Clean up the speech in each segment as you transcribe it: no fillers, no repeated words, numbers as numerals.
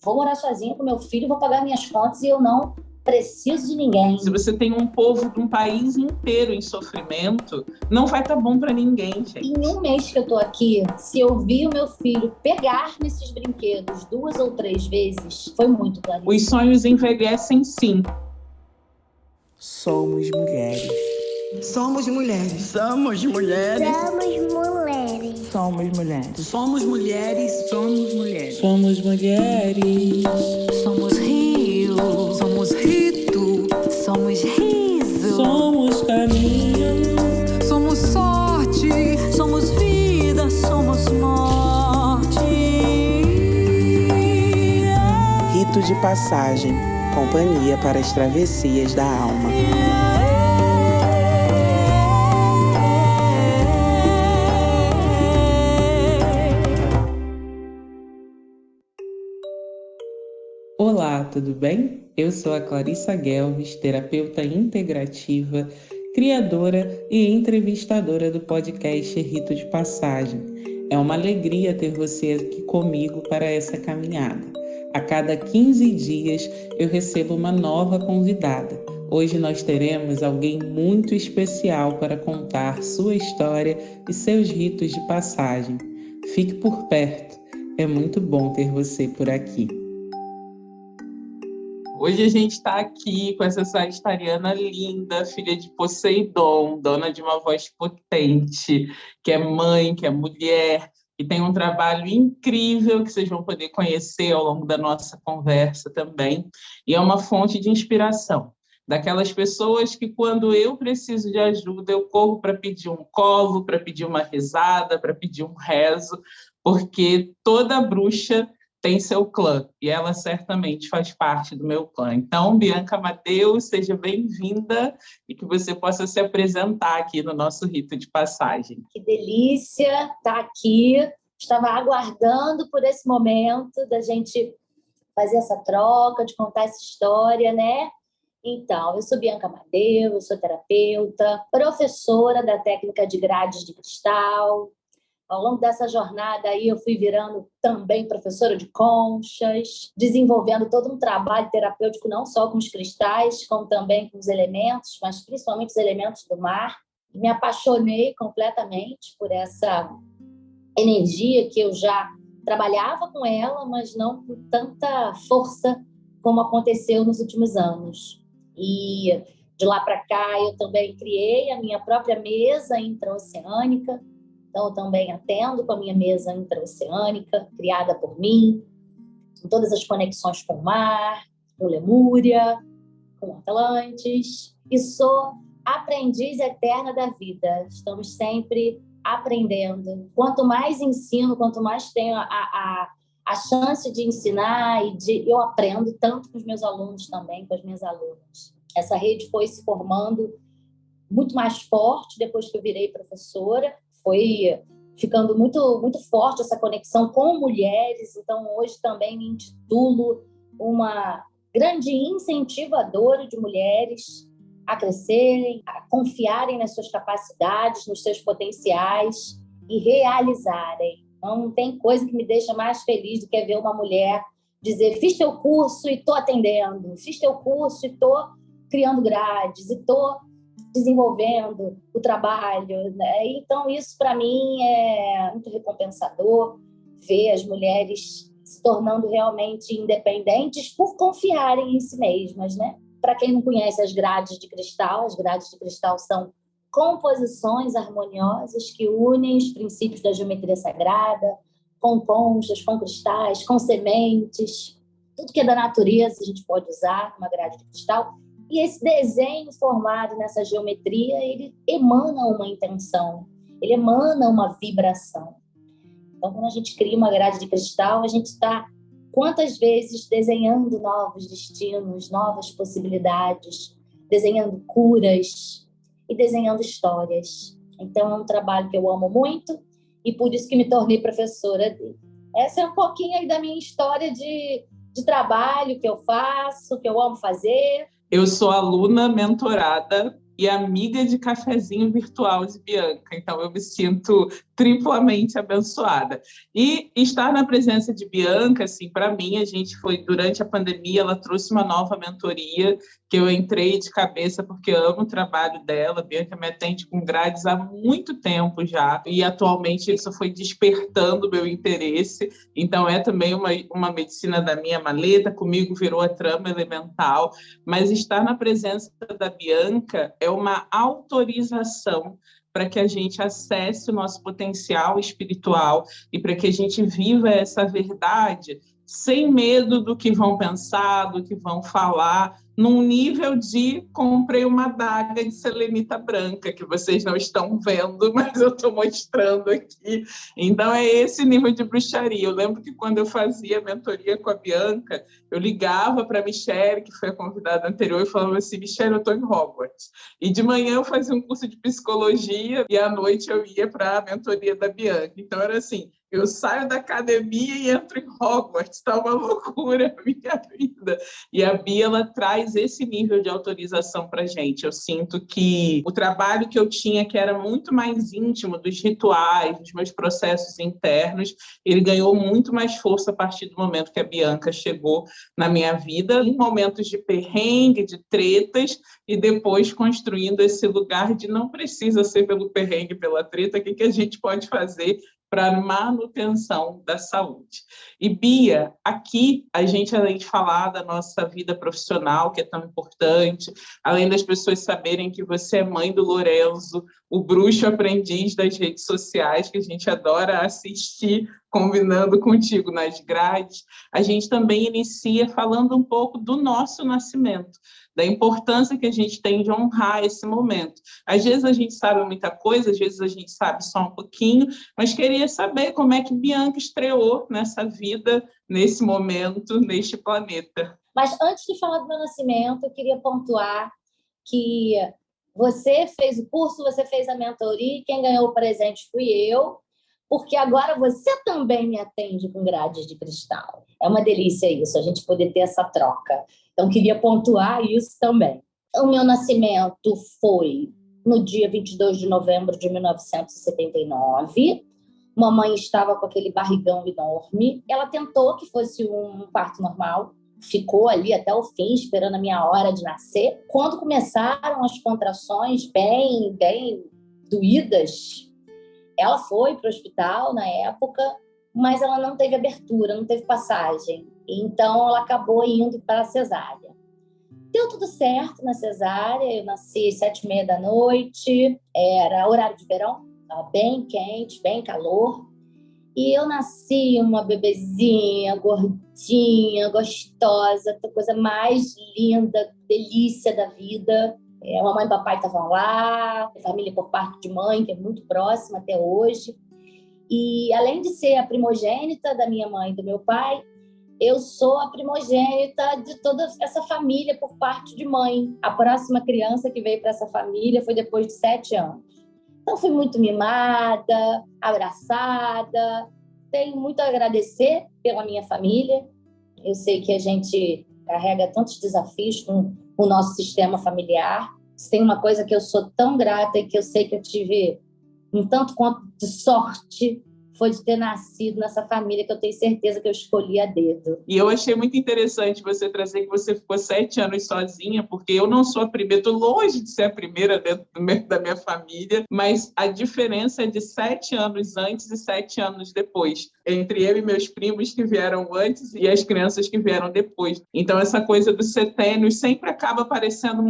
vou morar sozinha com meu filho, vou pagar minhas contas e eu não preciso de ninguém. Se você tem um povo de um país inteiro em sofrimento, não vai estar bom para ninguém, gente. Em um mês que eu tô aqui, se eu vi o meu filho pegar nesses brinquedos 2 ou 3 vezes, foi muito claríssimo. Os sonhos envelhecem, sim. Somos mulheres. Somos mulheres. Somos mulheres. Somos mulheres. Somos mulheres. Somos mulheres. Somos mulheres. Somos rio. Somos rito. Somos riso. Somos caminho. Somos sorte. Somos vida. Somos morte. Rito de passagem. Companhia para as travessias da alma. Olá, tudo bem? Eu sou a Clarissa Guelves, terapeuta integrativa, criadora e entrevistadora do podcast Rito de Passagem. É uma alegria ter você aqui comigo para essa caminhada. A cada 15 dias eu recebo uma nova convidada. Hoje nós teremos alguém muito especial para contar sua história e seus ritos de passagem. Fique por perto, é muito bom ter você por aqui. Hoje a gente está aqui com essa sagitariana linda, filha de Poseidon, dona de uma voz potente, que é mãe, que é mulher, que tem um trabalho incrível que vocês vão poder conhecer ao longo da nossa conversa também. E é uma fonte de inspiração, daquelas pessoas que quando eu preciso de ajuda, eu corro para pedir um colo, para pedir uma rezada, para pedir um rezo, porque toda bruxa tem seu clã, e ela certamente faz parte do meu clã. Então, Bianca Amadeu, seja bem-vinda e que você possa se apresentar aqui no nosso rito de passagem. Que delícia estar aqui. Estava aguardando por esse momento da gente fazer essa troca, de contar essa história, né? Então, eu sou Bianca Amadeu, eu sou terapeuta, professora da técnica de grades de cristal. Ao longo dessa jornada aí eu fui virando também professora de conchas, desenvolvendo todo um trabalho terapêutico não só com os cristais, como também com os elementos, mas principalmente os elementos do mar. Me apaixonei completamente por essa energia que eu já trabalhava com ela, mas não com tanta força como aconteceu nos últimos anos. E de lá para cá eu também criei a minha própria mesa intraoceânica. Então, eu também atendo com a minha mesa intraoceânica, criada por mim, com todas as conexões com o mar, com Lemúria, com Atlantes. E sou aprendiz eterna da vida. Estamos sempre aprendendo. Quanto mais ensino, quanto mais tenho a chance de ensinar, eu aprendo tanto com os meus alunos também, com as minhas alunas. Essa rede foi se formando muito mais forte depois que eu virei professora. Foi ficando muito, muito forte essa conexão com mulheres. Então, hoje também me intitulo uma grande incentivadora de mulheres a crescerem, a confiarem nas suas capacidades, nos seus potenciais e realizarem. Não tem coisa que me deixa mais feliz do que ver uma mulher dizer: fiz teu curso e estou atendendo, fiz teu curso e estou criando grades, e estou desenvolvendo o trabalho, né? Então, isso para mim é muito recompensador, ver as mulheres se tornando realmente independentes por confiarem em si mesmas, né? Para quem não conhece as grades de cristal são composições harmoniosas que unem os princípios da geometria sagrada, com conchas, com cristais, com sementes, tudo que é da natureza a gente pode usar numa grade de cristal. E esse desenho formado nessa geometria, ele emana uma intenção, ele emana uma vibração. Então, quando a gente cria uma grade de cristal, a gente está, quantas vezes, desenhando novos destinos, novas possibilidades, desenhando curas e desenhando histórias. Então, é um trabalho que eu amo muito e por isso que me tornei professora dele. Essa é um pouquinho aí da minha história de trabalho que eu faço, que eu amo fazer. Eu sou aluna mentorada e amiga de cafezinho virtual de Bianca. Então, eu me sinto triplamente abençoada. E estar na presença de Bianca, assim, para mim, a gente foi, durante a pandemia, ela trouxe uma nova mentoria, que eu entrei de cabeça porque amo o trabalho dela. Bianca me atende com grades há muito tempo já, e atualmente isso foi despertando meu interesse. Então, é também uma medicina da minha maleta, comigo virou a trama elemental, mas estar na presença da Bianca é uma autorização para que a gente acesse o nosso potencial espiritual e para que a gente viva essa verdade sem medo do que vão pensar, do que vão falar, num nível de comprei uma adaga de selenita branca, que vocês não estão vendo, mas eu estou mostrando aqui. Então, é esse nível de bruxaria. Eu lembro que quando eu fazia a mentoria com a Bianca, eu ligava para a Michelle, que foi a convidada anterior, e falava assim, Michelle, eu estou em Hogwarts. E de manhã eu fazia um curso de psicologia e à noite eu ia para a mentoria da Bianca. Então, era assim, eu saio da academia e entro em Hogwarts, está uma loucura a minha vida. E a Bia, ela traz esse nível de autorização para a gente. Eu sinto que o trabalho que eu tinha, que era muito mais íntimo dos rituais, dos meus processos internos, ele ganhou muito mais força a partir do momento que a Bianca chegou na minha vida, em momentos de perrengue, de tretas, e depois construindo esse lugar de não precisa ser pelo perrengue, pela treta, o que a gente pode fazer para manutenção da saúde. E, Bia, aqui a gente, além de falar da nossa vida profissional, que é tão importante, além das pessoas saberem que você é mãe do Lorenzo, o bruxo aprendiz das redes sociais, que a gente adora assistir, combinando contigo nas grades, a gente também inicia falando um pouco do nosso nascimento, da importância que a gente tem de honrar esse momento. Às vezes a gente sabe muita coisa, às vezes a gente sabe só um pouquinho, mas queria saber como é que Bianca estreou nessa vida, nesse momento, neste planeta. Mas antes de falar do meu nascimento, eu queria pontuar que você fez o curso, você fez a mentoria, e quem ganhou o presente fui eu, porque agora você também me atende com grades de cristal. É uma delícia isso, a gente poder ter essa troca. Então, queria pontuar isso também. O meu nascimento foi no dia 22 de novembro de 1979. Mamãe estava com aquele barrigão enorme. Ela tentou que fosse um parto normal. Ficou ali até o fim, esperando a minha hora de nascer. Quando começaram as contrações bem doídas, ela foi para o hospital na época, mas ela não teve abertura, não teve passagem. Então, ela acabou indo para a cesárea. Deu tudo certo na cesárea, eu nasci às 7h30 da noite, era horário de verão, estava bem quente, bem calor. E eu nasci uma bebezinha, gordinha, gostosa, a coisa mais linda, delícia da vida. A mamãe e o papai estavam lá, família por parte de mãe, que é muito próxima até hoje. E além de ser a primogênita da minha mãe e do meu pai, eu sou a primogênita de toda essa família por parte de mãe. A próxima criança que veio para essa família foi depois de 7 anos. Então, fui muito mimada, abraçada. Tenho muito a agradecer pela minha família. Eu sei que a gente carrega tantos desafios com o nosso sistema familiar. Se tem uma coisa que eu sou tão grata e que eu sei que eu tive um tanto quanto de sorte, foi de ter nascido nessa família que eu tenho certeza que eu escolhi a dedo. E eu achei muito interessante você trazer que você ficou 7 anos sozinha, porque eu não sou a primeira, estou longe de ser a primeira dentro da minha família, mas a diferença é de 7 anos antes e 7 anos depois, entre eu e meus primos que vieram antes e as crianças que vieram depois. Então, essa coisa dos setênios sempre acaba aparecendo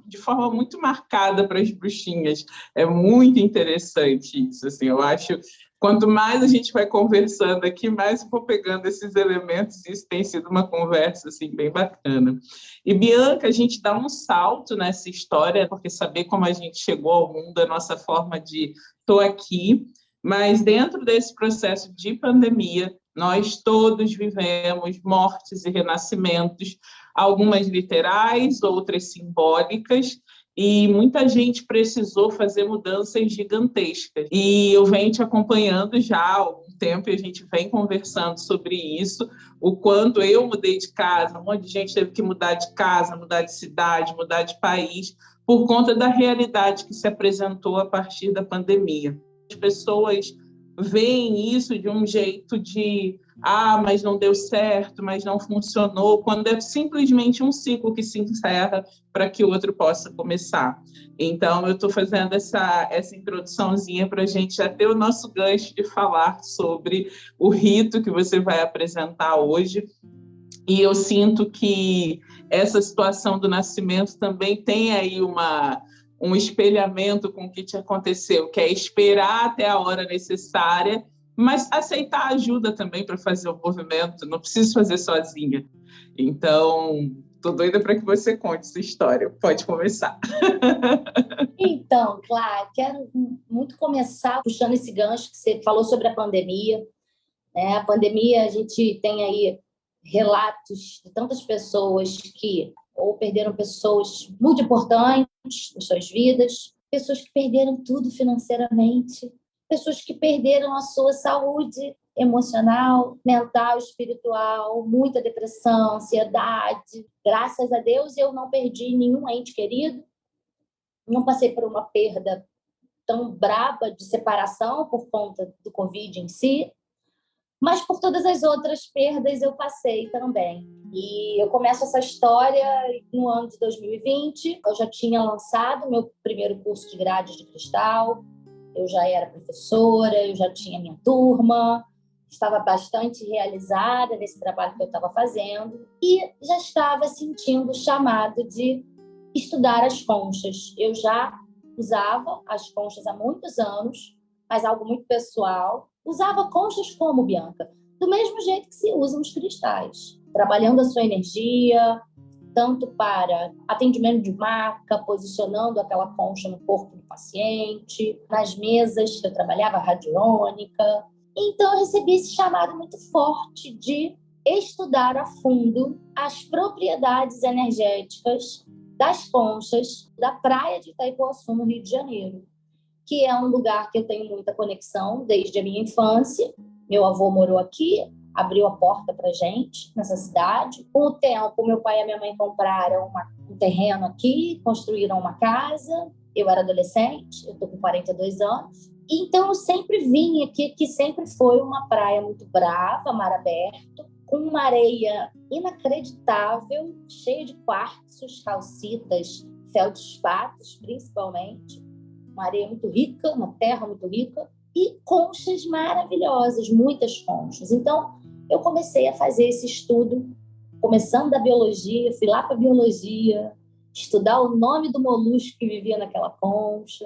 de forma muito marcada para as bruxinhas. É muito interessante isso, assim, eu acho. Quanto mais a gente vai conversando aqui, mais eu vou pegando esses elementos, e isso tem sido uma conversa assim, bem bacana. E, Bianca, a gente dá um salto nessa história, porque saber como a gente chegou ao mundo, a nossa forma de estou aqui, mas dentro desse processo de pandemia, nós todos vivemos mortes e renascimentos, algumas literais, outras simbólicas, e muita gente precisou fazer mudanças gigantescas. E eu venho te acompanhando já há algum tempo e a gente vem conversando sobre isso, o quanto eu mudei de casa, um monte de gente teve que mudar de casa, mudar de cidade, mudar de país, por conta da realidade que se apresentou a partir da pandemia. As pessoas veem isso de um jeito de mas não deu certo, mas não funcionou, quando é simplesmente um ciclo que se encerra para que o outro possa começar. Então, eu estou fazendo essa introduçãozinha para a gente já ter o nosso gancho de falar sobre o rito que você vai apresentar hoje. E eu sinto que essa situação do nascimento também tem aí um espelhamento com o que te aconteceu, que é esperar até a hora necessária, mas aceitar ajuda também para fazer o movimento, não preciso fazer sozinha. Então, estou doida para que você conte essa história. Pode começar. Então, Clara, quero muito começar puxando esse gancho que você falou sobre a pandemia. Né? A pandemia, a gente tem aí relatos de tantas pessoas que ou perderam pessoas muito importantes em suas vidas, pessoas que perderam tudo financeiramente, pessoas que perderam a sua saúde emocional, mental, espiritual, muita depressão, ansiedade. Graças a Deus, eu não perdi nenhum ente querido, não passei por uma perda tão braba de separação por conta do Covid em si, mas por todas as outras perdas eu passei também. E eu começo essa história no ano de 2020. Eu já tinha lançado meu primeiro curso de grades de cristal, eu já era professora, eu já tinha minha turma, estava bastante realizada nesse trabalho que eu estava fazendo e já estava sentindo o chamado de estudar as conchas. Eu já usava as conchas há muitos anos, mas algo muito pessoal. Usava conchas como, Bianca? Do mesmo jeito que se usam os cristais, trabalhando a sua energia, tanto para atendimento de marca, posicionando aquela concha no corpo do paciente, nas mesas que eu trabalhava, radiônica. Então, eu recebi esse chamado muito forte de estudar a fundo as propriedades energéticas das conchas da praia de Itaipuaçu, no Rio de Janeiro, que é um lugar que eu tenho muita conexão desde a minha infância. Meu avô morou aqui, abriu a porta para gente nessa cidade. Com o tempo, meu pai e a minha mãe compraram um terreno aqui, construíram uma casa. Eu era adolescente, eu estou com 42 anos. Então, eu sempre vim aqui, que sempre foi uma praia muito brava, mar aberto, com uma areia inacreditável, cheia de quartzos, calcitas, feldspatos, principalmente. Uma areia muito rica, uma terra muito rica, e conchas maravilhosas, muitas conchas. Então, eu comecei a fazer esse estudo, começando da biologia, fui lá para a biologia, estudar o nome do molusco que vivia naquela concha.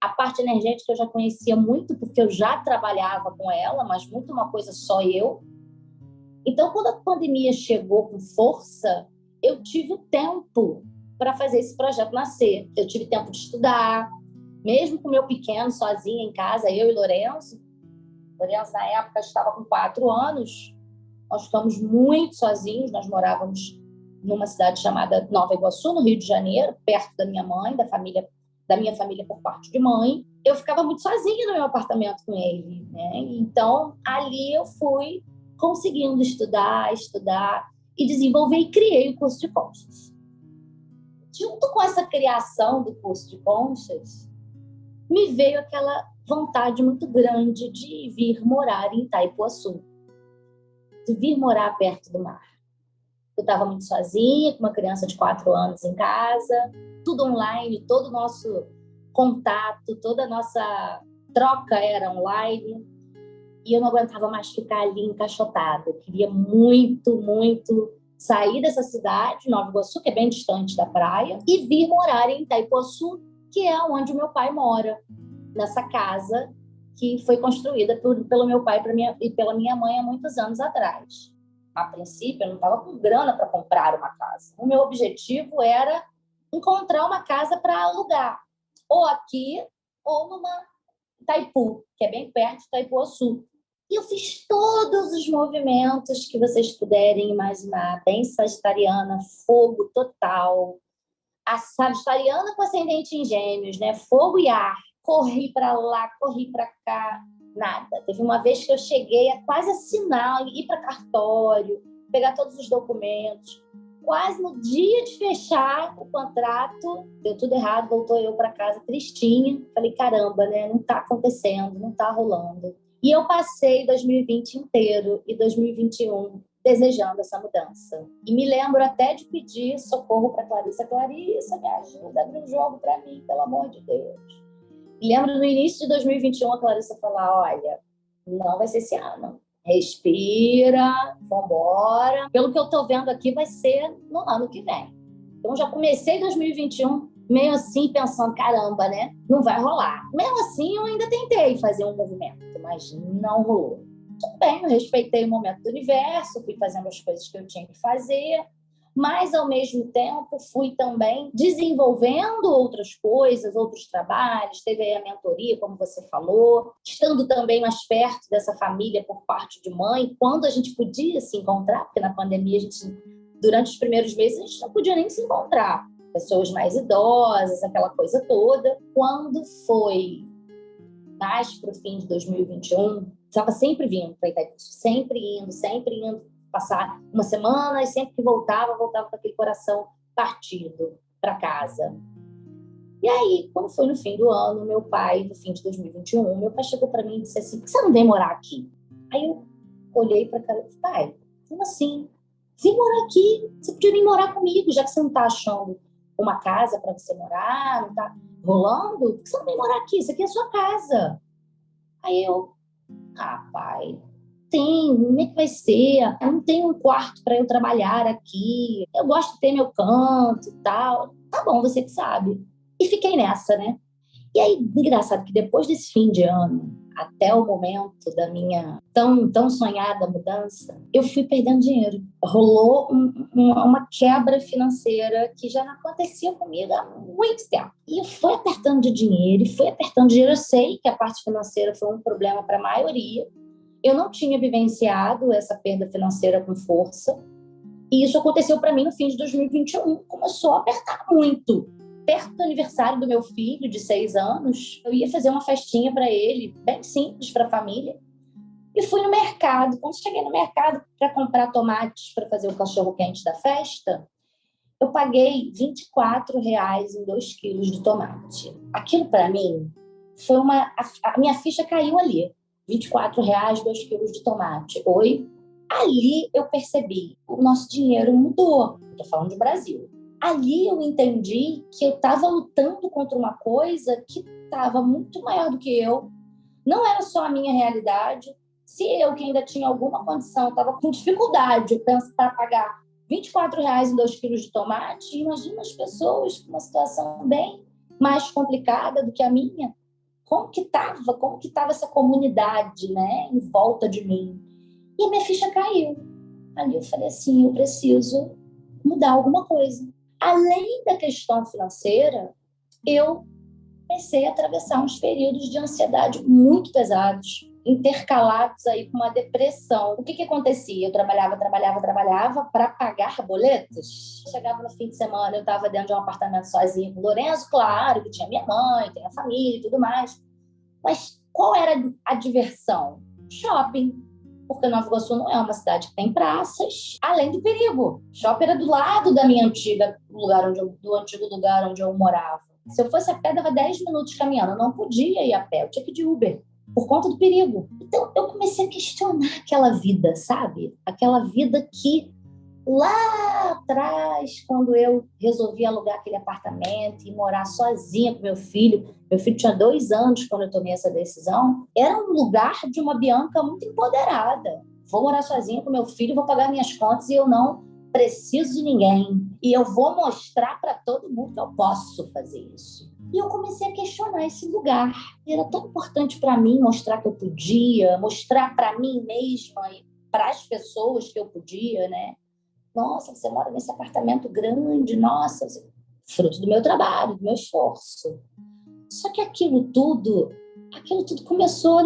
A parte energética eu já conhecia muito, porque eu já trabalhava com ela, mas muito uma coisa só eu. Então, quando a pandemia chegou com força, eu tive tempo para fazer esse projeto nascer. Eu tive tempo de estudar, mesmo com o meu pequeno sozinha em casa, eu e Lourenço. Lourenço, na época, estava com 4 anos. Nós ficamos muito sozinhos. Nós morávamos numa cidade chamada Nova Iguaçu, no Rio de Janeiro, perto da minha mãe, da minha família por parte de mãe. Eu ficava muito sozinha no meu apartamento com ele, né? Então, ali eu fui conseguindo estudar e desenvolver e criei o curso de conchas. Junto com essa criação do curso de conchas, me veio aquela vontade muito grande de vir morar em Itaipuaçu, de vir morar perto do mar. Eu estava muito sozinha, com uma criança de 4 anos em casa, tudo online, todo o nosso contato, toda a nossa troca era online, e eu não aguentava mais ficar ali encaixotada. Eu queria muito, muito sair dessa cidade, Nova Iguaçu, que é bem distante da praia, e vir morar em Itaipuaçu, que é onde o meu pai mora, nessa casa que foi construída pelo meu pai e pela minha mãe há muitos anos atrás. A princípio, eu não estava com grana para comprar uma casa. O meu objetivo era encontrar uma casa para alugar, ou aqui, ou numa Itaipu, que é bem perto de Itaipuaçu. E eu fiz todos os movimentos que vocês puderem imaginar, bem sagitariana, fogo total. A sagitariana com ascendente em Gêmeos, né? Fogo e ar. Corri para lá, corri para cá, nada. Teve uma vez que eu cheguei a quase assinar, ir para cartório, pegar todos os documentos. quase no dia de fechar o contrato, deu tudo errado, voltou eu para casa tristinha. Falei, caramba, né? Não tá acontecendo, não tá rolando. E eu passei 2020 inteiro e 2021 desejando essa mudança. E me lembro até de pedir socorro para Clarissa. Clarissa, me ajuda, abre um jogo para mim, pelo amor de Deus. E lembro no início de 2021 a Clarissa falar, olha, não vai ser esse ano. Respira, vambora. Pelo que eu tô vendo aqui, vai ser no ano que vem. Então, já comecei 2021 meio assim, pensando, caramba, né? Não vai rolar. Mesmo assim, eu ainda tentei fazer um movimento, mas não rolou. Tudo bem, eu respeitei o momento do universo, fui fazendo as coisas que eu tinha que fazer, mas, ao mesmo tempo, fui também desenvolvendo outras coisas, outros trabalhos. Teve aí a mentoria, como você falou, estando também mais perto dessa família por parte de mãe, quando a gente podia se encontrar, porque na pandemia, durante os primeiros meses, a gente não podia nem se encontrar. Pessoas mais idosas, aquela coisa toda. Quando foi mais para o fim de 2021, estava sempre vindo para Itaipu, sempre indo, passar uma semana e sempre que voltava com aquele coração partido para casa. E aí, quando foi no fim do ano, meu pai, no fim de 2021, meu pai chegou para mim e disse assim, por que você não vem morar aqui? Aí eu olhei para a cara e falei, pai, como assim? Vem morar aqui, você podia vir morar comigo, já que você não está achando uma casa para você morar, não está rolando, por que você não vem morar aqui? Isso aqui é a sua casa. Aí eu, pai, como é que vai ser? Eu não tenho um quarto para eu trabalhar aqui, eu gosto de ter meu canto e tal. Tá bom, você que sabe. E fiquei nessa, né? E aí, engraçado que depois desse fim de ano, até o momento da minha tão sonhada mudança, eu fui perdendo dinheiro. Rolou uma quebra financeira que já não acontecia comigo há muito tempo. E eu fui apertando de dinheiro, Eu sei que a parte financeira foi um problema para a maioria. Eu não tinha vivenciado essa perda financeira com força. E isso aconteceu para mim no fim de 2021. Começou a apertar muito. Perto do aniversário do meu filho, de 6 anos, eu ia fazer uma festinha para ele, bem simples para a família. E fui no mercado. Quando cheguei no mercado para comprar tomates para fazer o cachorro-quente da festa, eu paguei R$24 em 2 quilos de tomate. Aquilo, para mim, foi a minha ficha caiu ali. R$24, 2 quilos de tomate. Oi? Ali eu percebi, o nosso dinheiro mudou. Estou falando de Brasil. Ali eu entendi que eu estava lutando contra uma coisa que estava muito maior do que eu. Não era só a minha realidade. Se eu, que ainda tinha alguma condição, estava com dificuldade para pagar R$24 em 2 quilos de tomate, imagina as pessoas com uma situação bem mais complicada do que a minha. Como que estava essa comunidade, né, em volta de mim? E a minha ficha caiu. Ali eu falei assim, eu preciso mudar alguma coisa. Além da questão financeira, eu comecei a atravessar uns períodos de ansiedade muito pesados, intercalados aí com uma depressão. O que acontecia? Eu trabalhava para pagar boletos. Chegava no fim de semana, eu estava dentro de um apartamento sozinha com o Lourenço, claro, que tinha minha mãe, tem a família e tudo mais. Mas qual era a diversão? Shopping. Porque Nova Iguaçu não é uma cidade que tem praças, além do perigo. Shopping era do lado da minha do antigo lugar onde eu morava. Se eu fosse a pé, dava 10 minutos caminhando. Eu não podia ir a pé, eu tinha que ir de Uber, por conta do perigo. Então, eu comecei a questionar aquela vida, sabe? Aquela vida que lá atrás, quando eu resolvi alugar aquele apartamento e morar sozinha com meu filho tinha 2 anos quando eu tomei essa decisão, era um lugar de uma Bianca muito empoderada. Vou morar sozinha com meu filho, vou pagar minhas contas e eu não preciso de ninguém. E eu vou mostrar para todo mundo que eu posso fazer isso. E eu comecei a questionar esse lugar. E era tão importante para mim mostrar que eu podia, mostrar para mim mesma e para as pessoas que eu podia, né? Nossa, você mora nesse apartamento grande, nossa, fruto do meu trabalho, do meu esforço. Só que aquilo tudo começou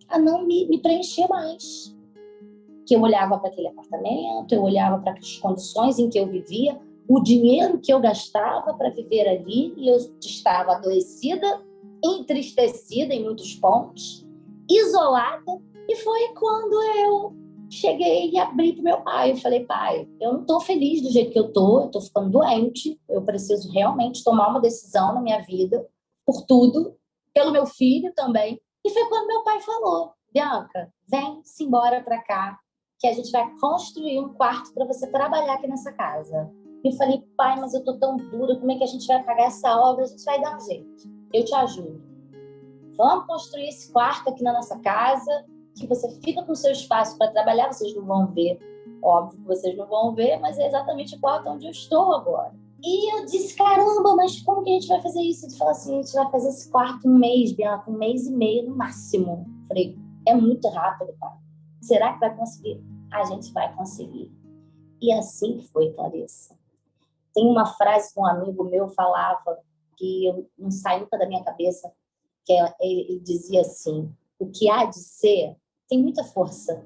a não me preencher mais. Que eu olhava para aquele apartamento, eu olhava para as condições em que eu vivia, o dinheiro que eu gastava para viver ali, e eu estava adoecida, entristecida em muitos pontos, isolada, e foi quando eu cheguei e abri pro meu pai. Eu falei, pai, eu não tô feliz do jeito que eu tô ficando doente, eu preciso realmente tomar uma decisão na minha vida, por tudo, pelo meu filho também. E foi quando meu pai falou, Bianca, vem-se embora para cá, que a gente vai construir um quarto para você trabalhar aqui nessa casa. E eu falei, pai, mas eu tô tão dura, como é que a gente vai pagar essa obra? A gente vai dar um jeito, eu te ajudo. Vamos construir esse quarto aqui na nossa casa, que você fica com o seu espaço para trabalhar, vocês não vão ver, óbvio que vocês não vão ver, mas é exatamente o quarto onde eu estou agora. E eu disse, caramba, mas como que a gente vai fazer isso? Ele falou assim, a gente vai fazer esse quarto um mês, Bianca, 1 mês e meio no máximo. Eu falei, é muito rápido, pai. Será que vai conseguir? A gente vai conseguir. E assim foi, Clarissa. Tem uma frase que um amigo meu falava, que não sai nunca da minha cabeça, que ele dizia assim, o que há de ser tem muita força.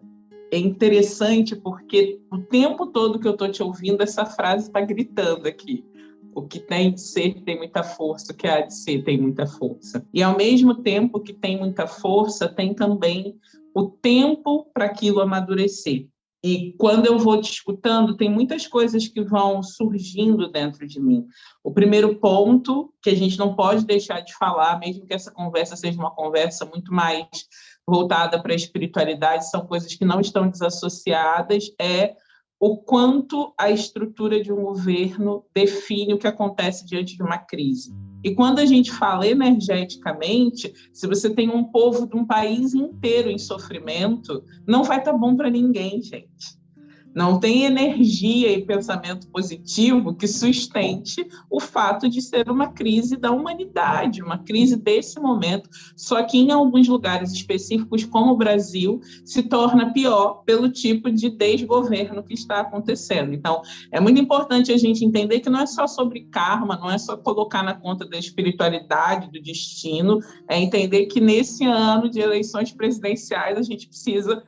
É interessante porque o tempo todo que eu estou te ouvindo, essa frase está gritando aqui. O que tem de ser tem muita força, o que há de ser tem muita força. E ao mesmo tempo que tem muita força, tem também o tempo para aquilo amadurecer. E quando eu vou te escutando, tem muitas coisas que vão surgindo dentro de mim. O primeiro ponto, que a gente não pode deixar de falar, mesmo que essa conversa seja uma conversa muito mais voltada para a espiritualidade, são coisas que não estão desassociadas, é o quanto a estrutura de um governo define o que acontece diante de uma crise. E quando a gente fala energeticamente, se você tem um povo de um país inteiro em sofrimento, não vai estar bom para ninguém, gente. Não tem energia e pensamento positivo que sustente o fato de ser uma crise da humanidade, uma crise desse momento, só que em alguns lugares específicos, como o Brasil, se torna pior pelo tipo de desgoverno que está acontecendo. Então, é muito importante a gente entender que não é só sobre karma, não é só colocar na conta da espiritualidade, do destino, é entender que nesse ano de eleições presidenciais a gente precisa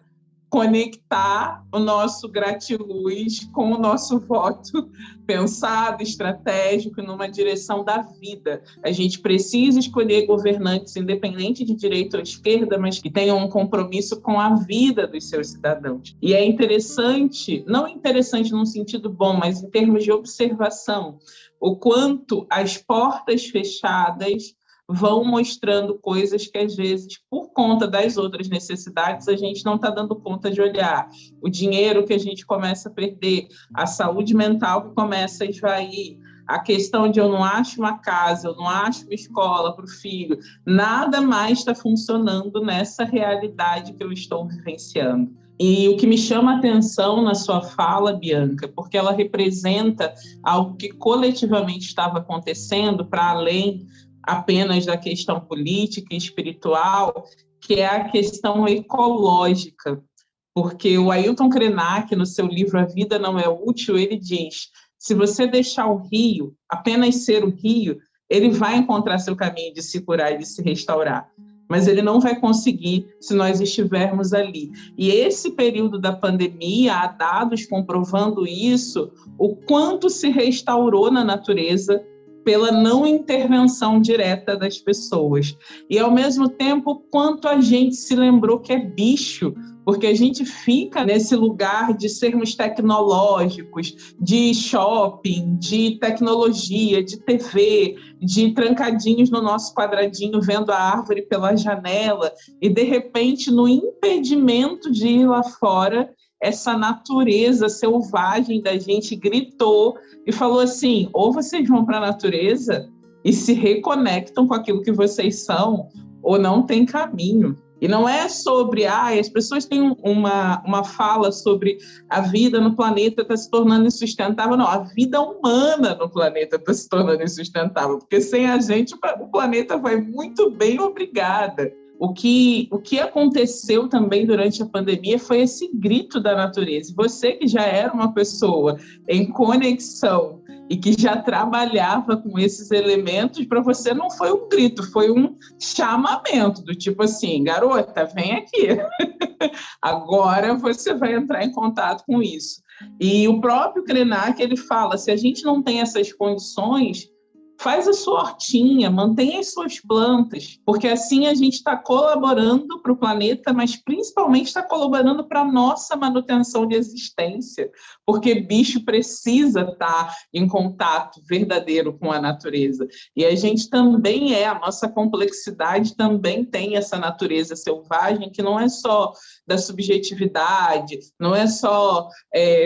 conectar o nosso gratiluz com o nosso voto pensado, estratégico, numa direção da vida. A gente precisa escolher governantes independente de direita ou esquerda, mas que tenham um compromisso com a vida dos seus cidadãos. E é interessante, não interessante num sentido bom, mas em termos de observação, o quanto as portas fechadas vão mostrando coisas que, às vezes, por conta das outras necessidades, a gente não está dando conta de olhar. O dinheiro que a gente começa a perder, a saúde mental que começa a esvair, a questão de eu não acho uma casa, eu não acho uma escola para o filho, nada mais está funcionando nessa realidade que eu estou vivenciando. E o que me chama a atenção na sua fala, Bianca, porque ela representa algo que coletivamente estava acontecendo para além apenas da questão política e espiritual, que é a questão ecológica. Porque o Ailton Krenak, no seu livro A Vida Não É Útil, ele diz, se você deixar o rio, apenas ser o rio, ele vai encontrar seu caminho de se curar e de se restaurar. Mas ele não vai conseguir se nós estivermos ali. E esse período da pandemia, há dados comprovando isso, o quanto se restaurou na natureza pela não intervenção direta das pessoas. E, ao mesmo tempo, quanto a gente se lembrou que é bicho, porque a gente fica nesse lugar de sermos tecnológicos, de shopping, de tecnologia, de TV, de trancadinhos no nosso quadradinho, vendo a árvore pela janela, e, de repente, no impedimento de ir lá fora, essa natureza selvagem da gente gritou e falou assim, ou vocês vão para a natureza e se reconectam com aquilo que vocês são, ou não tem caminho. E não é sobre, as pessoas têm uma fala sobre a vida no planeta está se tornando insustentável. Não, a vida humana no planeta está se tornando insustentável, porque sem a gente o planeta vai muito bem, obrigada. O que aconteceu também durante a pandemia foi esse grito da natureza. Você que já era uma pessoa em conexão e que já trabalhava com esses elementos, para você não foi um grito, foi um chamamento, do tipo assim, garota, vem aqui. Agora você vai entrar em contato com isso. E o próprio Krenak, ele fala, se a gente não tem essas condições, Faz a sua hortinha, mantenha as suas plantas, porque assim a gente está colaborando para o planeta, mas principalmente está colaborando para a nossa manutenção de existência, porque bicho precisa estar em contato verdadeiro com a natureza. E a gente também a nossa complexidade também tem essa natureza selvagem, que não é só da subjetividade, não é só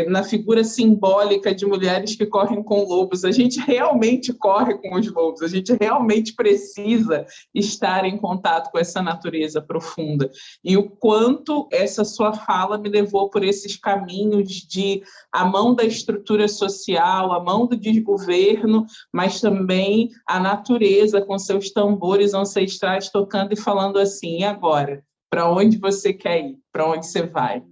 na figura simbólica de mulheres que correm com lobos, a gente realmente corre com os lobos, a gente realmente precisa estar em contato com essa natureza profunda. E o quanto essa sua fala me levou por esses caminhos de a mão da estrutura social, a mão do desgoverno, mas também a natureza com seus tambores ancestrais tocando e falando assim: e agora? Para onde você quer ir? Para onde você vai?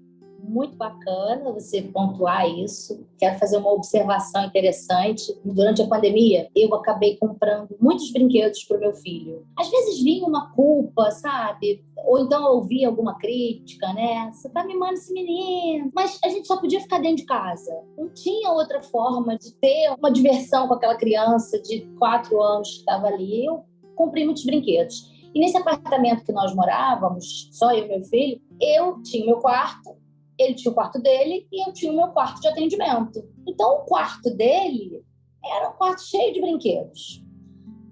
Muito bacana você pontuar isso. Quero fazer uma observação interessante. Durante a pandemia, eu acabei comprando muitos brinquedos para o meu filho. Às vezes vinha uma culpa, sabe? Ou então eu ouvia alguma crítica, né? Você tá mimando esse menino. Mas a gente só podia ficar dentro de casa. Não tinha outra forma de ter uma diversão com aquela criança de 4 anos que estava ali. Eu comprei muitos brinquedos. E nesse apartamento que nós morávamos, só eu e meu filho, eu tinha meu quarto, ele tinha o quarto dele e eu tinha o meu quarto de atendimento. Então, o quarto dele era um quarto cheio de brinquedos.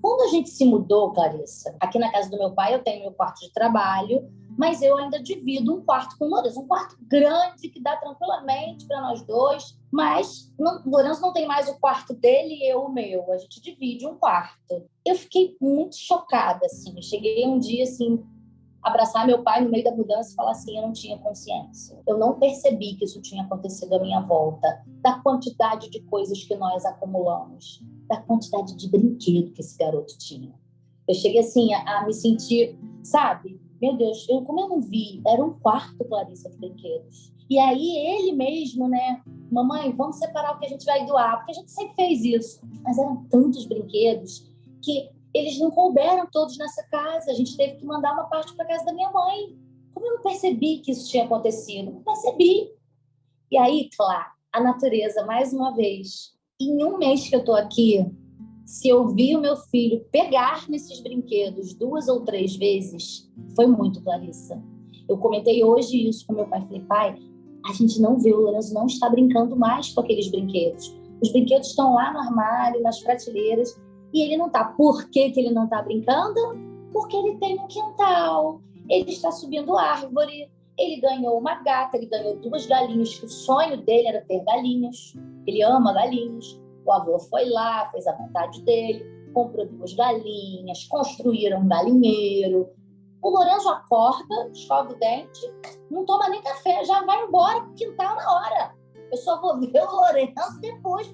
Quando a gente se mudou, Clarissa, aqui na casa do meu pai eu tenho meu quarto de trabalho, mas eu ainda divido um quarto com o Lourenço, um quarto grande que dá tranquilamente para nós dois, mas o Lourenço não tem mais o quarto dele e eu o meu, a gente divide um quarto. Eu fiquei muito chocada, assim, eu cheguei um dia, assim, abraçar meu pai no meio da mudança e falar assim: eu não tinha consciência. Eu não percebi que isso tinha acontecido à minha volta, da quantidade de coisas que nós acumulamos, da quantidade de brinquedo que esse garoto tinha. Eu cheguei assim a me sentir, sabe? Meu Deus, como eu não vi, era um quarto, Clarissa, de brinquedos. E aí ele mesmo, né? Mamãe, vamos separar o que a gente vai doar, porque a gente sempre fez isso. Mas eram tantos brinquedos que eles não couberam todos nessa casa. A gente teve que mandar uma parte para a casa da minha mãe. Como eu não percebi que isso tinha acontecido? Não percebi. E aí, claro, a natureza, mais uma vez, em um mês que eu estou aqui, se eu vi o meu filho pegar nesses brinquedos 2 ou 3 vezes, foi muito, Clarissa. Eu comentei hoje isso com meu pai. Falei: pai, a gente não vê, o Lourenço não está brincando mais com aqueles brinquedos. Os brinquedos estão lá no armário, nas prateleiras, e ele não está. Por que ele não está brincando? Porque ele tem um quintal, ele está subindo árvore, ele ganhou uma gata, ele ganhou 2 galinhas, que o sonho dele era ter galinhas, ele ama galinhas. O avô foi lá, fez a vontade dele, comprou 2 galinhas, construíram um galinheiro. O Lourenço acorda, escova o dente, não toma nem café, já vai embora pro quintal na hora. Eu só vou ver o Lourenço depois,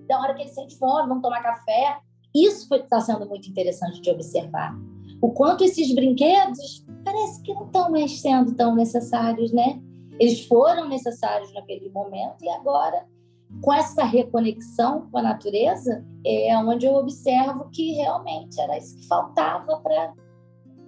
da hora que ele sente fome, vamos tomar café. Isso está sendo muito interessante de observar. O quanto esses brinquedos parece que não estão mais sendo tão necessários, né? Eles foram necessários naquele momento e agora, com essa reconexão com a natureza, é onde eu observo que realmente era isso que faltava para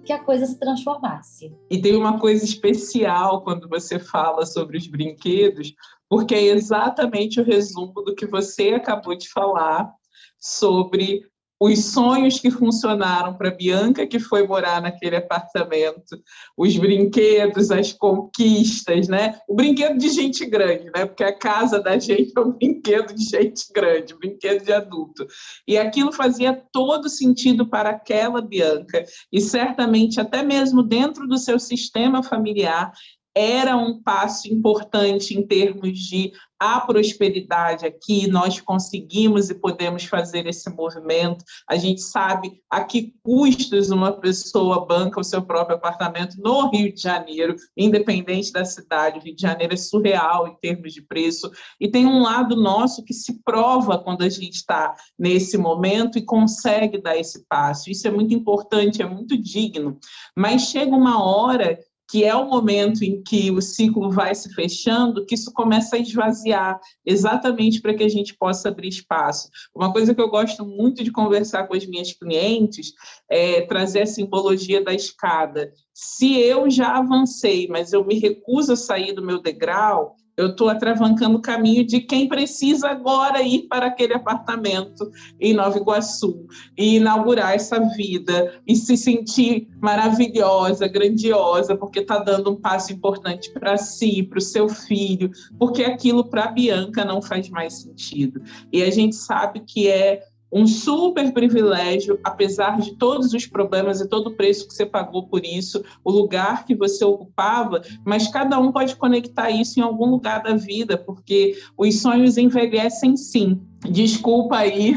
que a coisa se transformasse. E tem uma coisa especial quando você fala sobre os brinquedos, porque é exatamente o resumo do que você acabou de falar sobre os sonhos que funcionaram para Bianca, que foi morar naquele apartamento, os brinquedos, as conquistas, né? O brinquedo de gente grande, né? Porque a casa da gente é um brinquedo de gente grande, brinquedo de adulto. E aquilo fazia todo sentido para aquela Bianca, e certamente até mesmo dentro do seu sistema familiar era um passo importante em termos de a prosperidade aqui, nós conseguimos e podemos fazer esse movimento. A gente sabe a que custos uma pessoa banca o seu próprio apartamento no Rio de Janeiro, independente da cidade. O Rio de Janeiro é surreal em termos de preço, e tem um lado nosso que se prova quando a gente está nesse momento e consegue dar esse passo. Isso é muito importante, é muito digno, mas chega uma hora que é o momento em que o ciclo vai se fechando, que isso começa a esvaziar, exatamente para que a gente possa abrir espaço. Uma coisa que eu gosto muito de conversar com as minhas clientes é trazer a simbologia da escada. Se eu já avancei, mas eu me recuso a sair do meu degrau, Eu estou atravancando o caminho de quem precisa agora ir para aquele apartamento em Nova Iguaçu e inaugurar essa vida e se sentir maravilhosa, grandiosa, porque está dando um passo importante para si, para o seu filho, porque aquilo para a Bianca não faz mais sentido. E a gente sabe que é um super privilégio, apesar de todos os problemas e todo o preço que você pagou por isso, o lugar que você ocupava, mas cada um pode conectar isso em algum lugar da vida, porque os sonhos envelhecem sim. Desculpa aí,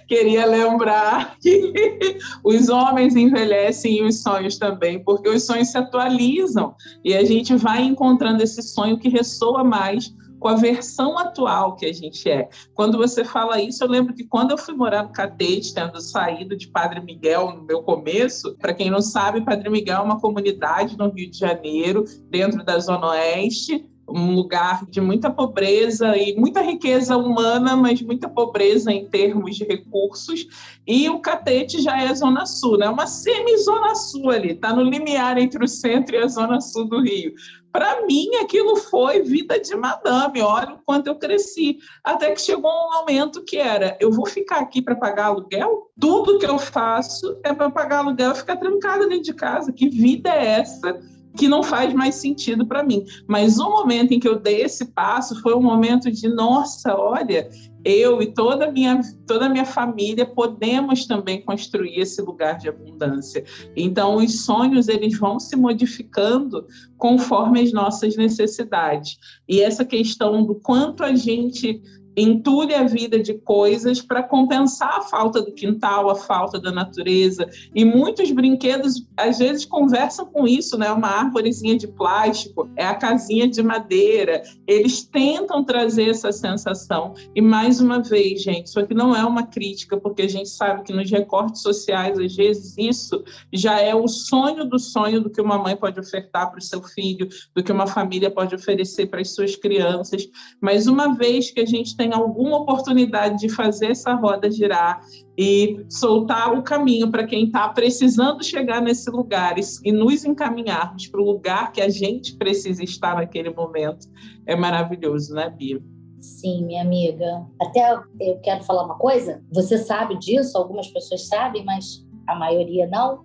queria lembrar que os homens envelhecem e os sonhos também, porque os sonhos se atualizam e a gente vai encontrando esse sonho que ressoa mais com a versão atual que a gente é. Quando você fala isso, eu lembro que quando eu fui morar no Catete, tendo saído de Padre Miguel no meu começo, para quem não sabe, Padre Miguel é uma comunidade no Rio de Janeiro, dentro da Zona Oeste, um lugar de muita pobreza e muita riqueza humana, mas muita pobreza em termos de recursos. E o Catete já é a Zona Sul, né? Uma semi-Zona Sul ali, está no limiar entre o centro e a Zona Sul do Rio. Para mim, aquilo foi vida de madame, olha o quanto eu cresci. Até que chegou um momento que era, eu vou ficar aqui para pagar aluguel? Tudo que eu faço é para pagar aluguel e ficar trancada dentro de casa. Que vida é essa? Que não faz mais sentido para mim. Mas o momento em que eu dei esse passo foi um momento de, nossa, olha, eu e toda a minha família podemos também construir esse lugar de abundância. Então, os sonhos, eles vão se modificando conforme as nossas necessidades. E essa questão do quanto a gente entulha a vida de coisas para compensar a falta do quintal, a falta da natureza. E muitos brinquedos, às vezes, conversam com isso, né? Uma árvorezinha de plástico, é a casinha de madeira. Eles tentam trazer essa sensação. E, mais uma vez, gente, isso aqui não é uma crítica, porque a gente sabe que nos recortes sociais, às vezes, isso já é o sonho do que uma mãe pode ofertar para o seu filho, do que uma família pode oferecer para as suas crianças. Mas, uma vez que a gente tem alguma oportunidade de fazer essa roda girar e soltar o caminho para quem está precisando chegar nesse lugar e nos encaminharmos para o lugar que a gente precisa estar naquele momento, é maravilhoso, né, Bia? Sim, minha amiga. Até eu quero falar uma coisa, você sabe disso, algumas pessoas sabem, mas a maioria não.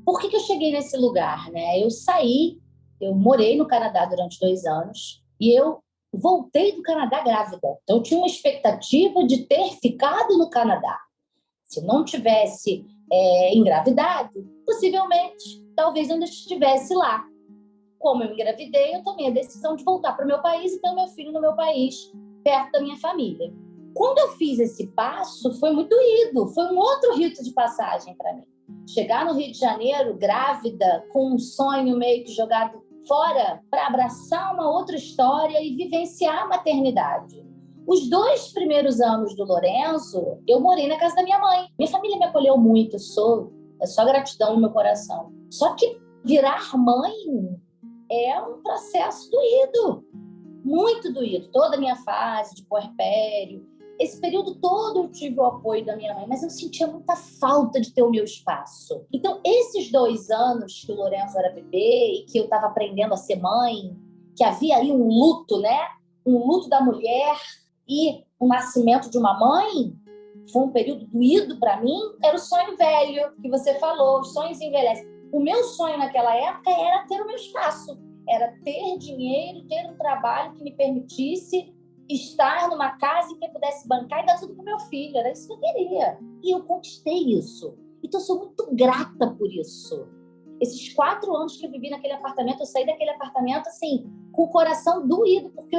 Por que eu cheguei nesse lugar, né? Eu morei no Canadá durante 2 anos e eu voltei do Canadá grávida. Então, eu tinha uma expectativa de ter ficado no Canadá. Se eu não tivesse engravidado, possivelmente, talvez eu ainda estivesse lá. Como eu engravidei, eu tomei a decisão de voltar para o meu país e ter o meu filho no meu país, perto da minha família. Quando eu fiz esse passo, foi muito doído. Foi um outro rito de passagem para mim. Chegar no Rio de Janeiro, grávida, com um sonho meio que jogado fora para abraçar uma outra história e vivenciar a maternidade. Os 2 primeiros anos do Lourenço, eu morei na casa da minha mãe. Minha família me acolheu muito, é só gratidão no meu coração. Só que virar mãe é um processo doído, muito doído. Toda a minha fase de puerpério, esse período todo eu tive o apoio da minha mãe, mas eu sentia muita falta de ter o meu espaço. Então, esses 2 anos que o Lourenço era bebê e que eu estava aprendendo a ser mãe, que havia aí um luto, né? Um luto da mulher e o nascimento de uma mãe, foi um período doído para mim. Era o sonho velho que você falou, os sonhos envelhecem. O meu sonho naquela época era ter o meu espaço, era ter dinheiro, ter um trabalho que me permitisse estar numa casa em que eu pudesse bancar e dar tudo pro meu filho. Era isso que eu queria. E eu conquistei isso. Então, eu sou muito grata por isso. Esses 4 anos que eu vivi naquele apartamento, eu saí daquele apartamento, assim, com o coração doído, porque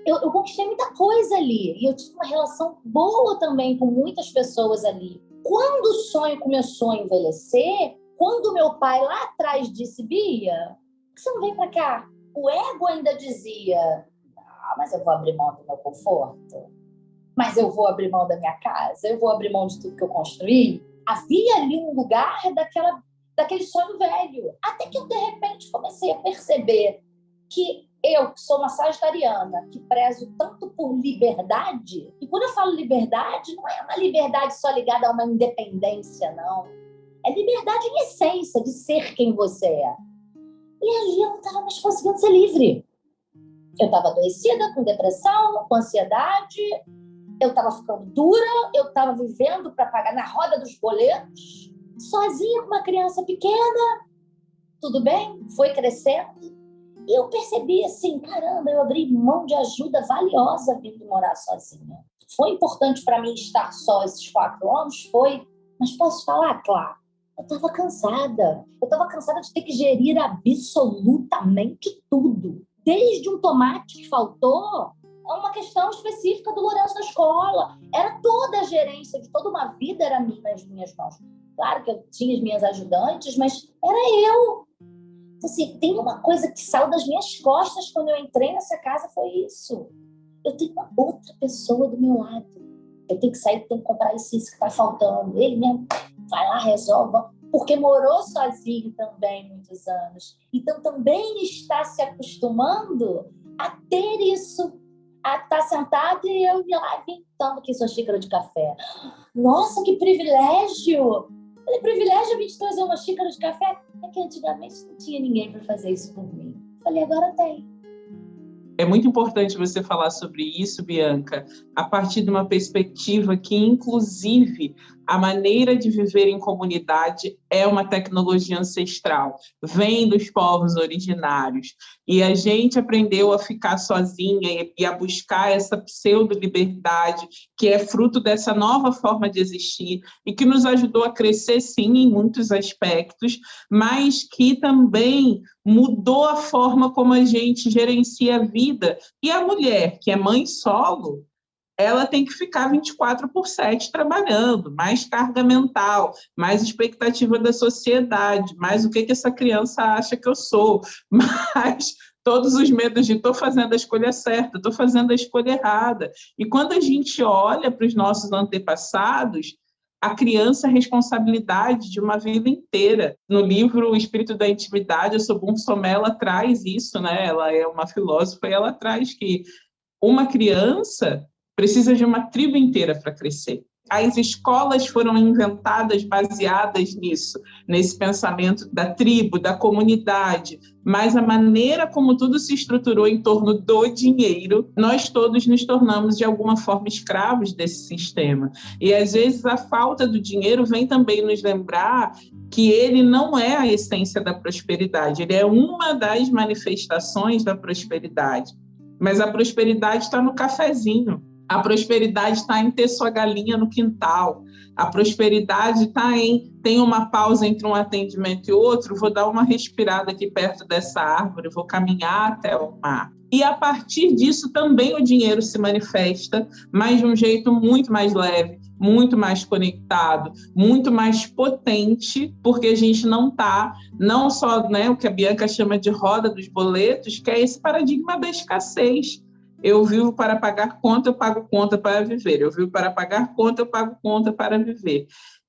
eu conquistei muita coisa ali. E eu tive uma relação boa também com muitas pessoas ali. Quando o sonho começou a envelhecer, quando meu pai lá atrás disse, Bia, por que você não vem pra cá? O ego ainda dizia, mas eu vou abrir mão do meu conforto, mas eu vou abrir mão da minha casa, eu vou abrir mão de tudo que eu construí. Havia ali um lugar daquele sonho velho. Até que eu, de repente, comecei a perceber que eu, que sou uma sagitariana, que prezo tanto por liberdade, e quando eu falo liberdade, não é uma liberdade só ligada a uma independência, não. É liberdade em essência, de ser quem você é. E ali eu não estava mais conseguindo ser livre. Eu estava adoecida, com depressão, com ansiedade, eu estava ficando dura, eu estava vivendo para pagar na roda dos boletos, sozinha com uma criança pequena. Tudo bem, foi crescendo. E eu percebi assim, caramba, eu abri mão de ajuda valiosa vindo morar sozinha. Foi importante para mim estar só esses 4 anos? Foi. Mas posso falar, claro, eu estava cansada. Eu estava cansada de ter que gerir absolutamente tudo. Desde um tomate que faltou a uma questão específica do Lourenço na escola. Era toda a gerência de toda uma vida era nas minhas mãos. Claro que eu tinha as minhas ajudantes, mas era eu. Então, assim, tem uma coisa que saiu das minhas costas quando eu entrei nessa casa, foi isso. Eu tenho uma outra pessoa do meu lado. Eu tenho que sair, tenho que comprar isso que está faltando. Ele mesmo vai lá, resolve. Porque morou sozinho também muitos anos. Então, também está se acostumando a ter isso. A estar sentado e eu ir lá toma aqui sua xícara de café. Nossa, que privilégio! É privilégio vir te trazer uma xícara de café? É que antigamente não tinha ninguém para fazer isso por mim. Falei, agora tem. É muito importante você falar sobre isso, Bianca, a partir de uma perspectiva que, inclusive, a maneira de viver em comunidade é uma tecnologia ancestral, vem dos povos originários. E a gente aprendeu a ficar sozinha e a buscar essa pseudo-liberdade, que é fruto dessa nova forma de existir e que nos ajudou a crescer, sim, em muitos aspectos, mas que também mudou a forma como a gente gerencia a vida. E a mulher, que é mãe solo, ela tem que ficar 24/7 trabalhando, mais carga mental, mais expectativa da sociedade, mais o que essa criança acha que eu sou, mais todos os medos de estou fazendo a escolha certa, estou fazendo a escolha errada. E quando a gente olha para os nossos antepassados, a criança é a responsabilidade de uma vida inteira. No livro O Espírito da Intimidade, a Sobun Somé, ela traz isso, né? Ela é uma filósofa e ela traz que uma criança precisa de uma tribo inteira para crescer. As escolas foram inventadas baseadas nisso, nesse pensamento da tribo, da comunidade, mas a maneira como tudo se estruturou em torno do dinheiro, nós todos nos tornamos de alguma forma escravos desse sistema. E às vezes a falta do dinheiro vem também nos lembrar que ele não é a essência da prosperidade, ele é uma das manifestações da prosperidade. Mas a prosperidade está no cafezinho. A prosperidade está em ter sua galinha no quintal. A prosperidade está em tem uma pausa entre um atendimento e outro, vou dar uma respirada aqui perto dessa árvore, vou caminhar até o mar. E a partir disso também o dinheiro se manifesta, mas de um jeito muito mais leve, muito mais conectado, muito mais potente, porque a gente não está, não só, né, o que a Bianca chama de roda dos boletos, que é esse paradigma da escassez. Eu vivo para pagar conta, eu pago conta para viver. Eu vivo para pagar conta, eu pago conta para viver.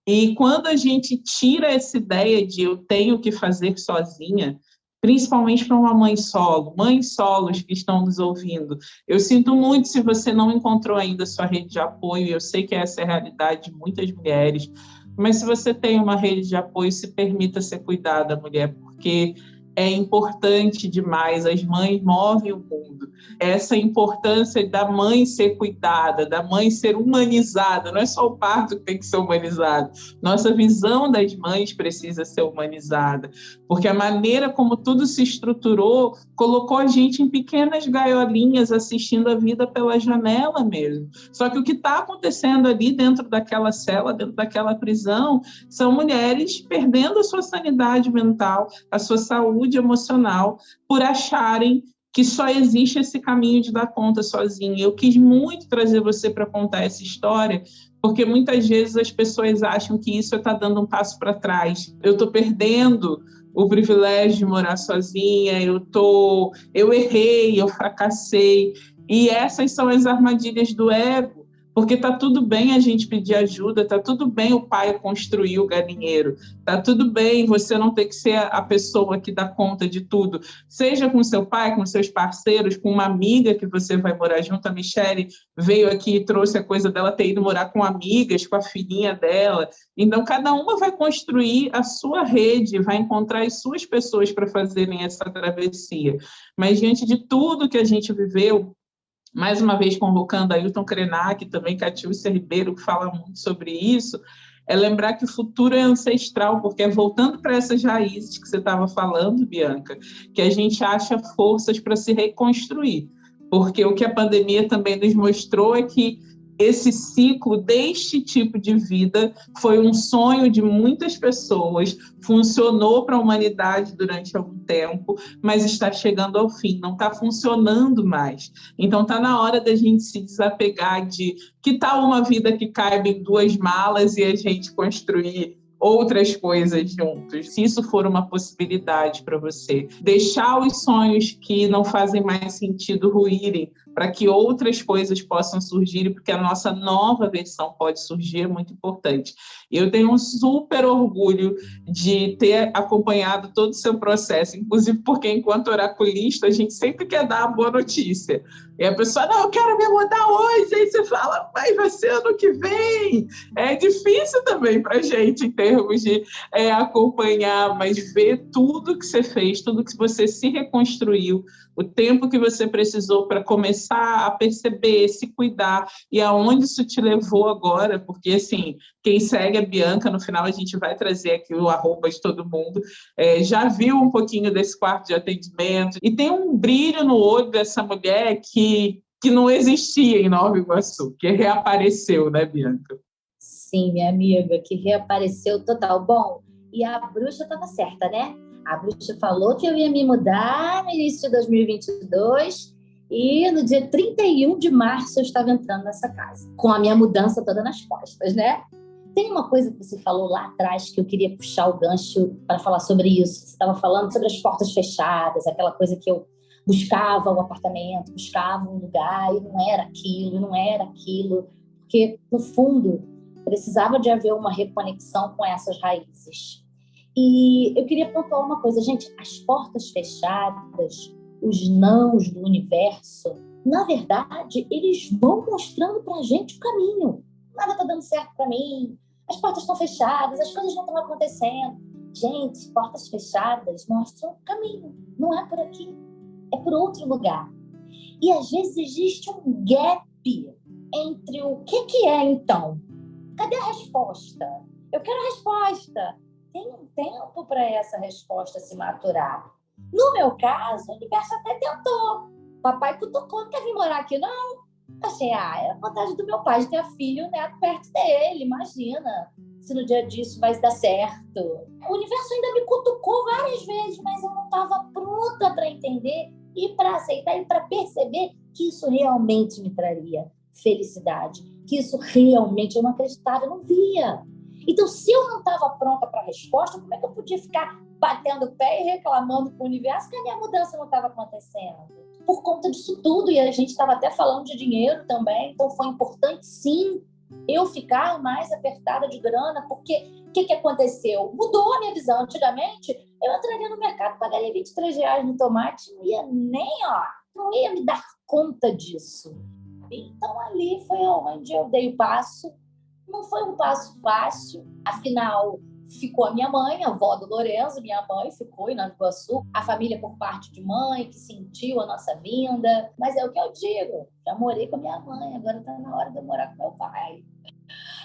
E quando a gente tira essa ideia de eu tenho que fazer sozinha, principalmente para uma mãe solo, mães solos que estão nos ouvindo, eu sinto muito se você não encontrou ainda sua rede de apoio, eu sei que essa é a realidade de muitas mulheres, mas se você tem uma rede de apoio, se permita ser cuidada, mulher, porque é importante demais, as mães movem o mundo. Essa importância da mãe ser cuidada, da mãe ser humanizada, não é só o parto que tem que ser humanizado, nossa visão das mães precisa ser humanizada, porque a maneira como tudo se estruturou colocou a gente em pequenas gaiolinhas assistindo a vida pela janela mesmo. Só que o que está acontecendo ali dentro daquela cela, dentro daquela prisão, são mulheres perdendo a sua sanidade mental, a sua saúde emocional, por acharem que só existe esse caminho de dar conta sozinha. Eu quis muito trazer você para contar essa história, porque muitas vezes as pessoas acham que isso está dando um passo para trás. Eu estou perdendo o privilégio de morar sozinha, eu errei, eu fracassei. E essas são as armadilhas do ego, Porque tá tudo bem a gente pedir ajuda, tá tudo bem o pai construir o galinheiro, tá tudo bem você não ter que ser a pessoa que dá conta de tudo, seja com seu pai, com seus parceiros, com uma amiga que você vai morar junto. A Michelle veio aqui e trouxe a coisa dela ter ido morar com amigas, com a filhinha dela. Então, cada uma vai construir a sua rede, vai encontrar as suas pessoas para fazerem essa travessia. Mas, diante de tudo que a gente viveu, mais uma vez convocando a Ailton Krenak, também Catiúcia Ribeiro, que fala muito sobre isso, é lembrar que o futuro é ancestral, porque é voltando para essas raízes que você estava falando, Bianca, que a gente acha forças para se reconstruir. Porque o que a pandemia também nos mostrou é que esse ciclo deste tipo de vida foi um sonho de muitas pessoas, funcionou para a humanidade durante algum tempo, mas está chegando ao fim, não está funcionando mais. Então está na hora da gente se desapegar de que tal uma vida que caiba em 2 malas e a gente construir outras coisas juntos, se isso for uma possibilidade para você. Deixar os sonhos que não fazem mais sentido ruírem, para que outras coisas possam surgir, porque a nossa nova versão pode surgir, é muito importante. Eu tenho um super orgulho de ter acompanhado todo o seu processo, inclusive porque, enquanto oraculista, a gente sempre quer dar a boa notícia. E a pessoa, não, eu quero me mudar hoje, aí você fala, mas vai ser ano que vem. É difícil também para a gente, em termos de acompanhar, mas ver tudo que você fez, tudo que você se reconstruiu, o tempo que você precisou para começar a perceber, se cuidar, e aonde isso te levou agora, porque, assim, quem segue a Bianca, no final a gente vai trazer aqui o @ de todo mundo, já viu um pouquinho desse quarto de atendimento, e tem um brilho no olho dessa mulher que não existia em Nova Iguaçu, que reapareceu, né, Bianca? Sim, minha amiga, que reapareceu total. Bom, e a bruxa estava certa, né? A bruxa falou que eu ia me mudar no início de 2022 e no dia 31 de março eu estava entrando nessa casa, com a minha mudança toda nas costas, né? Tem uma coisa que você falou lá atrás que eu queria puxar o gancho para falar sobre isso. Você estava falando sobre as portas fechadas, aquela coisa que eu buscava um apartamento, buscava um lugar e não era aquilo, porque, no fundo, precisava de haver uma reconexão com essas raízes. E eu queria pontuar uma coisa, gente, as portas fechadas, os nãos do universo, na verdade, eles vão mostrando pra gente o caminho. Nada tá dando certo para mim, as portas estão fechadas, as coisas não estão acontecendo. Gente, portas fechadas mostram o caminho, não é por aqui, é por outro lugar. E às vezes existe um gap entre o que é então? Cadê a resposta? Eu quero a resposta. Tem um tempo para essa resposta se maturar. No meu caso, o universo até tentou. Papai cutucou, não quer vir morar aqui, não. Achei, é a vontade do meu pai de ter a filha e o neto perto dele. Imagina se no dia disso vai dar certo. O universo ainda me cutucou várias vezes, mas eu não estava pronta para entender e para aceitar e para perceber que isso realmente me traria felicidade, que isso realmente eu não acreditava, eu não via. Então, se eu não estava pronta para a resposta, como é que eu podia ficar batendo o pé e reclamando com o universo que a minha mudança não estava acontecendo? Por conta disso tudo, e a gente estava até falando de dinheiro também, então foi importante, sim, eu ficar mais apertada de grana, porque o que aconteceu? Mudou a minha visão. Antigamente, eu entraria no mercado, pagaria R$23 no tomate, não ia não ia me dar conta disso. Então, ali foi onde eu dei o passo. Não foi um passo fácil, afinal, ficou a minha mãe, a avó do Lorenzo, minha mãe ficou em Nova Iguaçu, a família por parte de mãe, que sentiu a nossa vinda. Mas é o que eu digo, já morei com a minha mãe, agora está na hora de eu morar com meu pai.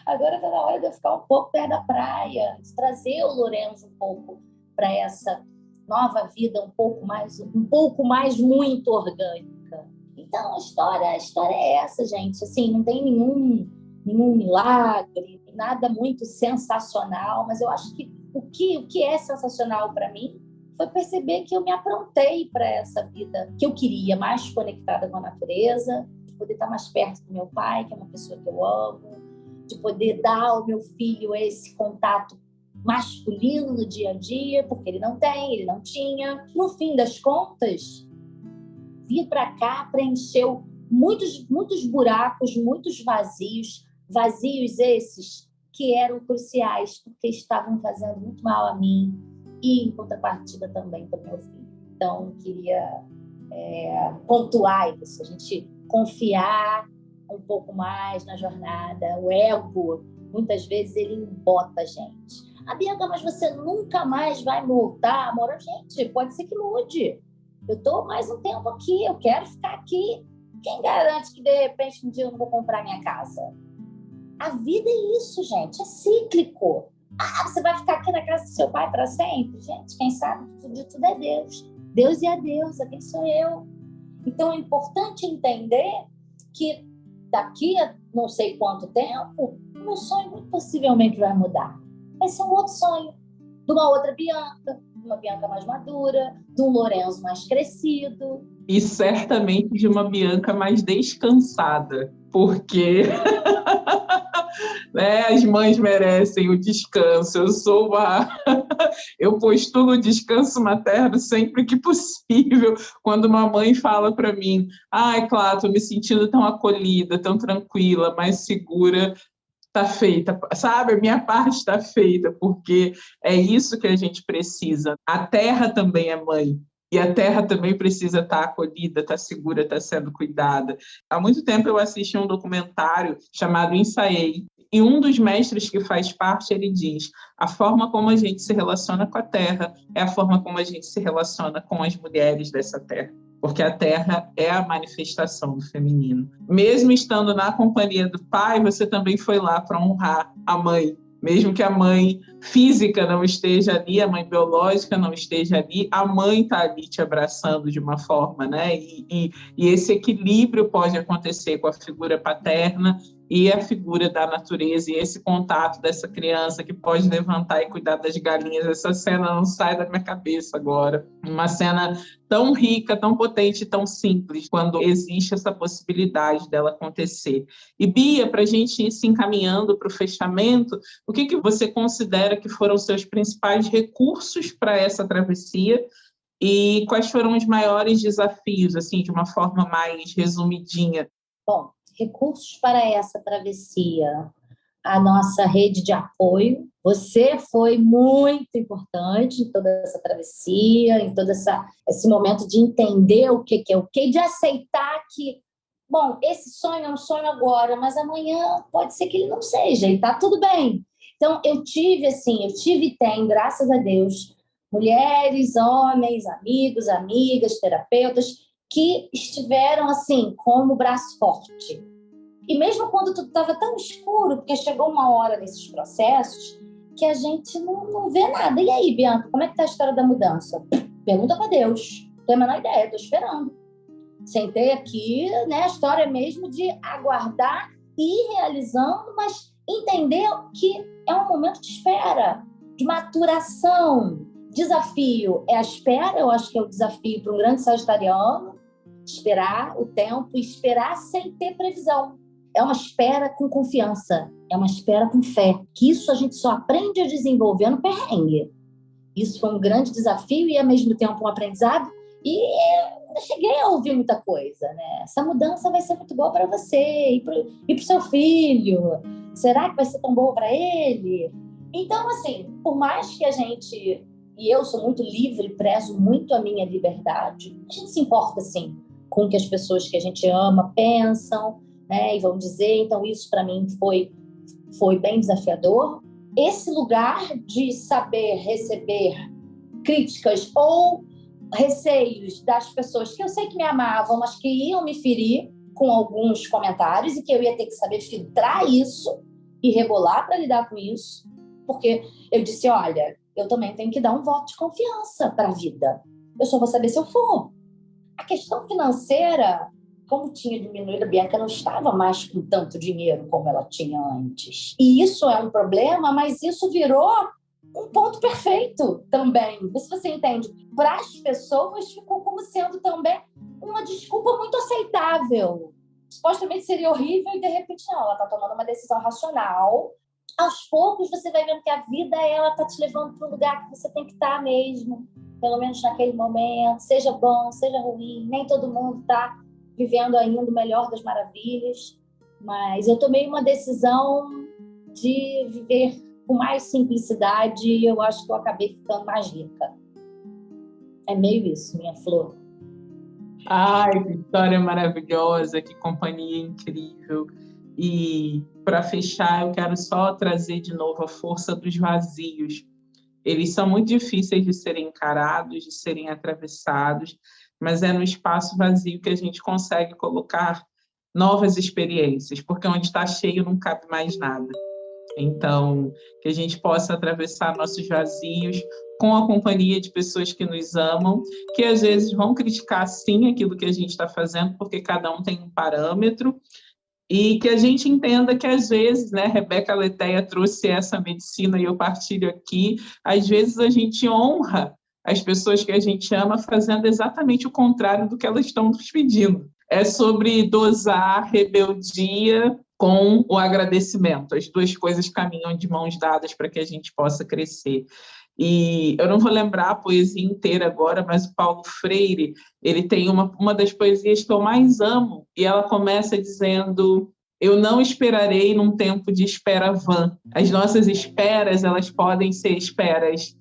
Agora está na hora de eu ficar um pouco perto da praia, de trazer o Lorenzo um pouco para essa nova vida, um pouco mais muito orgânica. Então, a história é essa, gente. Assim, não tem nenhum milagre, nada muito sensacional, mas eu acho que o que é sensacional para mim foi perceber que eu me aprontei para essa vida que eu queria, mais conectada com a natureza, de poder estar mais perto do meu pai, que é uma pessoa que eu amo, de poder dar ao meu filho esse contato masculino no dia a dia, porque ele não tinha. No fim das contas, vir para cá preencheu muitos buracos, muitos vazios esses que eram cruciais, porque estavam fazendo muito mal a mim e, em contrapartida, também para o meu filho. Então, queria pontuar isso, a gente confiar um pouco mais na jornada. O ego, muitas vezes, ele embota a gente. Bianca, mas você nunca mais vai voltar a morar? Gente, pode ser que mude. Eu estou mais um tempo aqui, eu quero ficar aqui. Quem garante que, de repente, um dia eu não vou comprar minha casa? A vida é isso, gente, é cíclico. Você vai ficar aqui na casa do seu pai para sempre? Gente, quem sabe de tudo é Deus. Deus e a deusa, quem sou eu? Então, é importante entender que daqui a não sei quanto tempo, o meu sonho muito possivelmente vai mudar. Vai ser um outro sonho, de uma outra Bianca, de uma Bianca mais madura, de um Lorenzo mais crescido. E certamente de uma Bianca mais descansada, porque né, as mães merecem o descanso. Eu postulo o descanso materno sempre que possível. Quando uma mãe fala para mim, ai, Clá, estou me sentindo tão acolhida, tão tranquila, mais segura, está feita, sabe? A minha parte está feita, porque é isso que a gente precisa. A terra também é mãe. E a terra também precisa estar acolhida, estar segura, estar sendo cuidada. Há muito tempo eu assisti um documentário chamado Ensaiei, e um dos mestres que faz parte, ele diz: a forma como a gente se relaciona com a terra é a forma como a gente se relaciona com as mulheres dessa terra. Porque a terra é a manifestação do feminino. Mesmo estando na companhia do pai, você também foi lá para honrar a mãe. Mesmo que a mãe física não esteja ali, a mãe biológica não esteja ali, a mãe está ali te abraçando de uma forma, né? E esse equilíbrio pode acontecer com a figura paterna e a figura da natureza, e esse contato dessa criança que pode levantar e cuidar das galinhas. Essa cena não sai da minha cabeça agora. Uma cena tão rica, tão potente, tão simples, quando existe essa possibilidade dela acontecer. E Bia, para a gente ir se encaminhando para o fechamento, o que você considera que foram os seus principais recursos para essa travessia e quais foram os maiores desafios, assim, de uma forma mais resumidinha? Bom, recursos para essa travessia, a nossa rede de apoio. Você foi muito importante em toda essa travessia, em todo esse momento de entender o que é o que, de aceitar que, bom, esse sonho é um sonho agora, mas amanhã pode ser que ele não seja, e tá tudo bem. Então, eu tive e tenho, graças a Deus, mulheres, homens, amigos, amigas, terapeutas, que estiveram, assim, como braço forte. E mesmo quando tudo estava tão escuro, porque chegou uma hora nesses processos que a gente não vê nada. E aí, Bianca, como é que está a história da mudança? Pergunta para Deus. Não tenho a menor ideia, estou esperando. Sentei aqui, né, a história mesmo de aguardar e ir realizando, mas entender que é um momento de espera, de maturação. Desafio é a espera, eu acho que é o desafio para um grande sagitariano, esperar o tempo e esperar sem ter previsão. É uma espera com confiança, é uma espera com fé, que isso a gente só aprende a desenvolver no perrengue. Isso foi um grande desafio e, ao mesmo tempo, um aprendizado. E eu cheguei a ouvir muita coisa, né? Essa mudança vai ser muito boa para você e para o seu filho. Será que vai ser tão boa para ele? Então, assim, por mais que a gente... E eu sou muito livre, prezo muito a minha liberdade. A gente se importa, assim, com o que as pessoas que a gente ama pensam, né, e vão dizer. Então, isso para mim foi bem desafiador. Esse lugar de saber receber críticas ou receios das pessoas que eu sei que me amavam, mas que iam me ferir com alguns comentários e que eu ia ter que saber filtrar isso e rebolar para lidar com isso. Porque eu disse, olha, eu também tenho que dar um voto de confiança para a vida. Eu só vou saber se eu for. A questão financeira, como tinha diminuído, a Bianca não estava mais com tanto dinheiro como ela tinha antes. E isso é um problema, mas isso virou um ponto perfeito também. Se você entende, para as pessoas ficou como sendo também uma desculpa muito aceitável. Supostamente seria horrível e, de repente, não, ela está tomando uma decisão racional. Aos poucos, você vai vendo que a vida, ela está te levando para um lugar que você tem que estar mesmo, pelo menos naquele momento, seja bom, seja ruim, nem todo mundo está vivendo ainda o melhor das maravilhas, mas eu tomei uma decisão de viver com mais simplicidade e eu acho que eu acabei ficando mais rica. É meio isso, minha flor. Ai, que história maravilhosa, que companhia incrível. E para fechar, eu quero só trazer de novo a força dos vazios. Eles são muito difíceis de serem encarados, de serem atravessados, mas é no espaço vazio que a gente consegue colocar novas experiências, porque onde está cheio não cabe mais nada. Então, que a gente possa atravessar nossos vazios com a companhia de pessoas que nos amam, que às vezes vão criticar sim aquilo que a gente está fazendo, porque cada um tem um parâmetro, e que a gente entenda que às vezes, né, Rebeca Letéia trouxe essa medicina e eu partilho aqui, às vezes a gente honra as pessoas que a gente ama fazendo exatamente o contrário do que elas estão nos pedindo. É sobre dosar rebeldia com o agradecimento. As duas coisas caminham de mãos dadas para que a gente possa crescer. E eu não vou lembrar a poesia inteira agora, mas o Paulo Freire, ele tem uma das poesias que eu mais amo, e ela começa dizendo: eu não esperarei num tempo de espera vã. As nossas esperas, elas podem ser esperas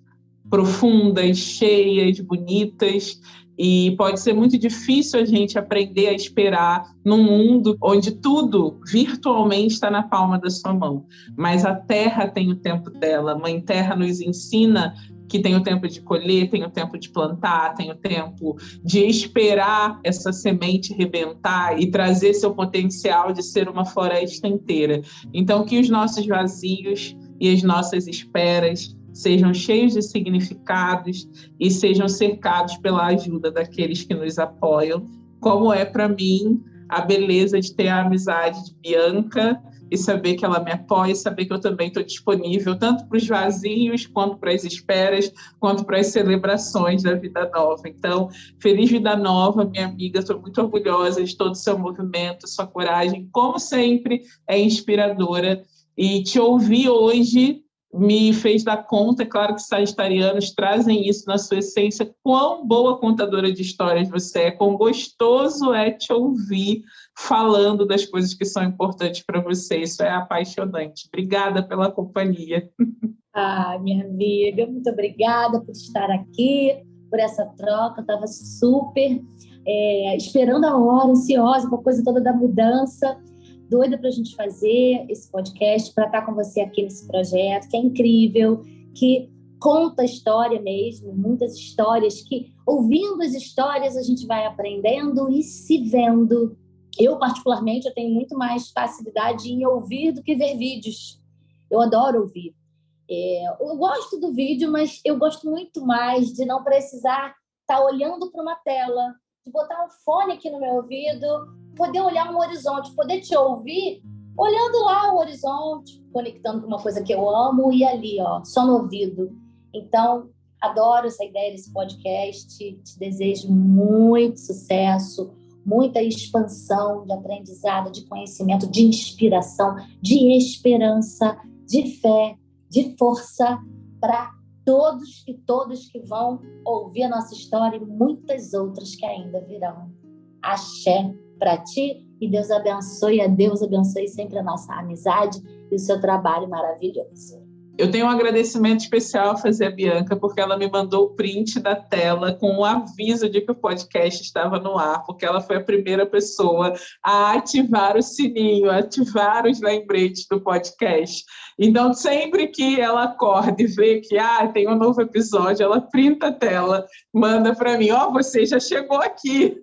profundas, cheias, bonitas, e pode ser muito difícil a gente aprender a esperar num mundo onde tudo virtualmente está na palma da sua mão. Mas a terra tem o tempo dela. A Mãe Terra nos ensina que tem o tempo de colher, tem o tempo de plantar, tem o tempo de esperar essa semente rebentar e trazer seu potencial de ser uma floresta inteira. Então, que os nossos vazios e as nossas esperas sejam cheios de significados e sejam cercados pela ajuda daqueles que nos apoiam, como é para mim a beleza de ter a amizade de Bianca e saber que ela me apoia, e saber que eu também estou disponível tanto para os vazios, quanto para as esperas, quanto para as celebrações da vida nova. Então, feliz vida nova, minha amiga, estou muito orgulhosa de todo o seu movimento, sua coragem, como sempre, é inspiradora, e te ouvir hoje me fez dar conta, é claro que sagitarianos trazem isso na sua essência, quão boa contadora de histórias você é, quão gostoso é te ouvir falando das coisas que são importantes para você, isso é apaixonante. Obrigada pela companhia. Ah, minha amiga, muito obrigada por estar aqui, por essa troca, eu estava super esperando a hora, ansiosa com a coisa toda da mudança, doida para a gente fazer esse podcast, para estar com você aqui nesse projeto, que é incrível, que conta a história mesmo, muitas histórias, que ouvindo as histórias a gente vai aprendendo e se vendo. Eu, particularmente, eu tenho muito mais facilidade em ouvir do que ver vídeos. Eu adoro ouvir. Eu gosto do vídeo, mas eu gosto muito mais de não precisar estar olhando para uma tela, de botar um fone aqui no meu ouvido, poder olhar um horizonte, poder te ouvir olhando lá o horizonte, conectando com uma coisa que eu amo e ali, ó, só no ouvido. Então, adoro essa ideia desse podcast, te desejo muito sucesso, muita expansão de aprendizado, de conhecimento, de inspiração, de esperança, de fé, de força para todos e todas que vão ouvir a nossa história e muitas outras que ainda virão. Axé para ti e Deus abençoe, a Deus abençoe sempre a nossa amizade e o seu trabalho maravilhoso. Eu tenho um agradecimento especial a fazer a Bianca, porque ela me mandou o print da tela com o aviso de que o podcast estava no ar, porque ela foi a primeira pessoa a ativar o sininho, a ativar os lembretes do podcast. Então, sempre que ela acorda e vê que tem um novo episódio, ela printa a tela, manda para mim, você já chegou aqui.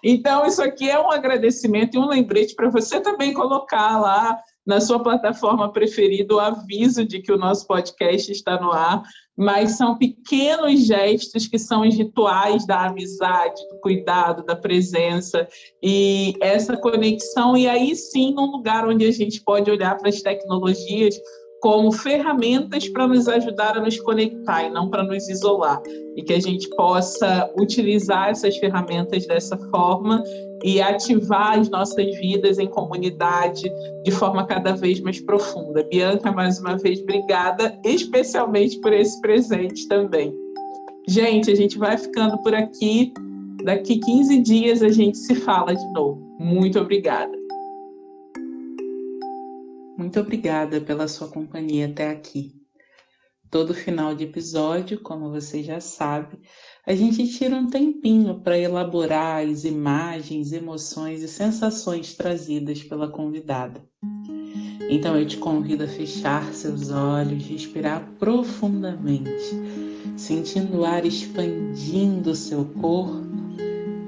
Então, isso aqui é um agradecimento e um lembrete para você também colocar lá na sua plataforma preferida o aviso de que o nosso podcast está no ar, mas são pequenos gestos que são os rituais da amizade, do cuidado, da presença e essa conexão, e aí sim um lugar onde a gente pode olhar para as tecnologias como ferramentas para nos ajudar a nos conectar e não para nos isolar, e que a gente possa utilizar essas ferramentas dessa forma e ativar as nossas vidas em comunidade de forma cada vez mais profunda. Bianca, mais uma vez, obrigada, especialmente por esse presente também. Gente, a gente vai ficando por aqui. Daqui 15 dias a gente se fala de novo. Muito obrigada. Muito obrigada pela sua companhia até aqui. Todo final de episódio, como você já sabe, a gente tira um tempinho para elaborar as imagens, emoções e sensações trazidas pela convidada. Então eu te convido a fechar seus olhos, respirar profundamente, sentindo o ar expandindo o seu corpo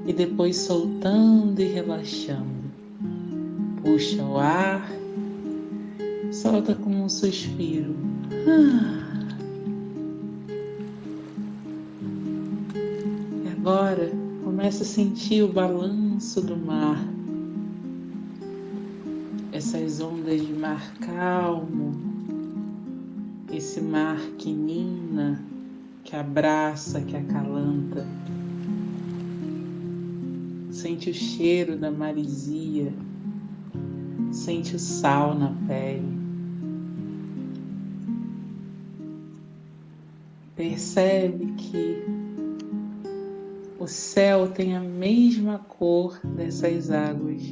e depois soltando e relaxando. Puxa o ar, solta com um suspiro. E agora começa a sentir o balanço do mar. Essas ondas de mar calmo, esse mar que nina, que abraça, que acalanta. Sente o cheiro da maresia, sente o sal na pele. Percebe que o céu tem a mesma cor dessas águas.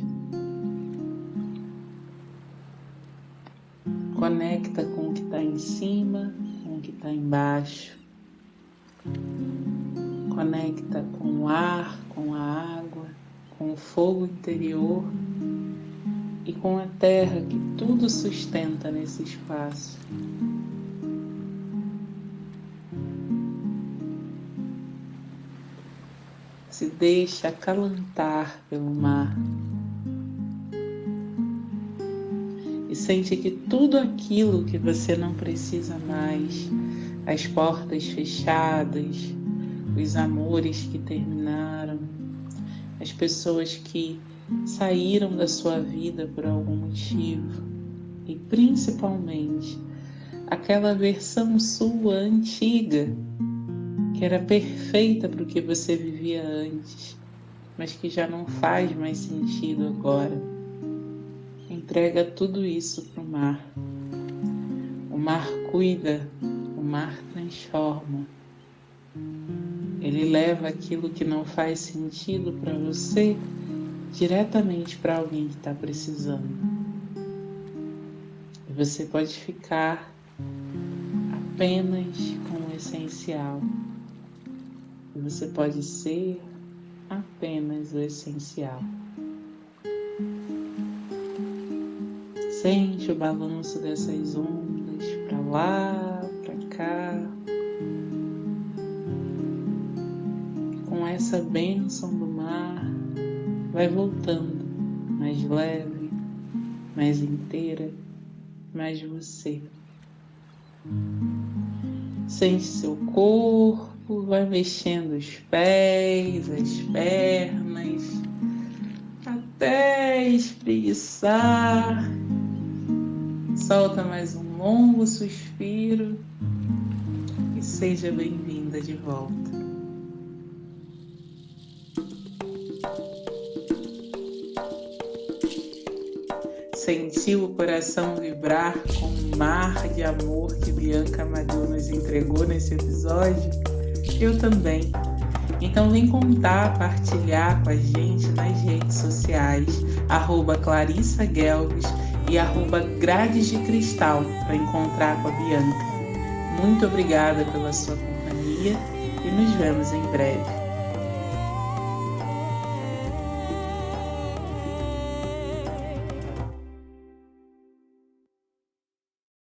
Conecta com o que está em cima, com o que está embaixo. Conecta com o ar, com a água, com o fogo interior e com a terra que tudo sustenta nesse espaço. Se deixa acalantar pelo mar. E sente que tudo aquilo que você não precisa mais, as portas fechadas, os amores que terminaram, as pessoas que saíram da sua vida por algum motivo e principalmente aquela versão sua antiga que era perfeita para o que você vivia antes, mas que já não faz mais sentido agora. Entrega tudo isso para o mar. O mar cuida, o mar transforma. Ele leva aquilo que não faz sentido para você diretamente para alguém que está precisando. E você pode ficar apenas com o essencial. E você pode ser apenas o essencial. Sente o balanço dessas ondas para lá, para cá. Com essa bênção do mar, vai voltando mais leve, mais inteira, mais você. Sente seu corpo, vai mexendo os pés, as pernas, até espreguiçar. Solta mais um longo suspiro e seja bem-vinda de volta. Sentiu o coração vibrar com o mar de amor que Bianca Amadeu nos entregou nesse episódio? Eu também. Então vem contar, partilhar com a gente nas redes sociais, @ClarissaGuelves e @Grades de Cristal para encontrar com a Bianca. Muito obrigada pela sua companhia e nos vemos em breve.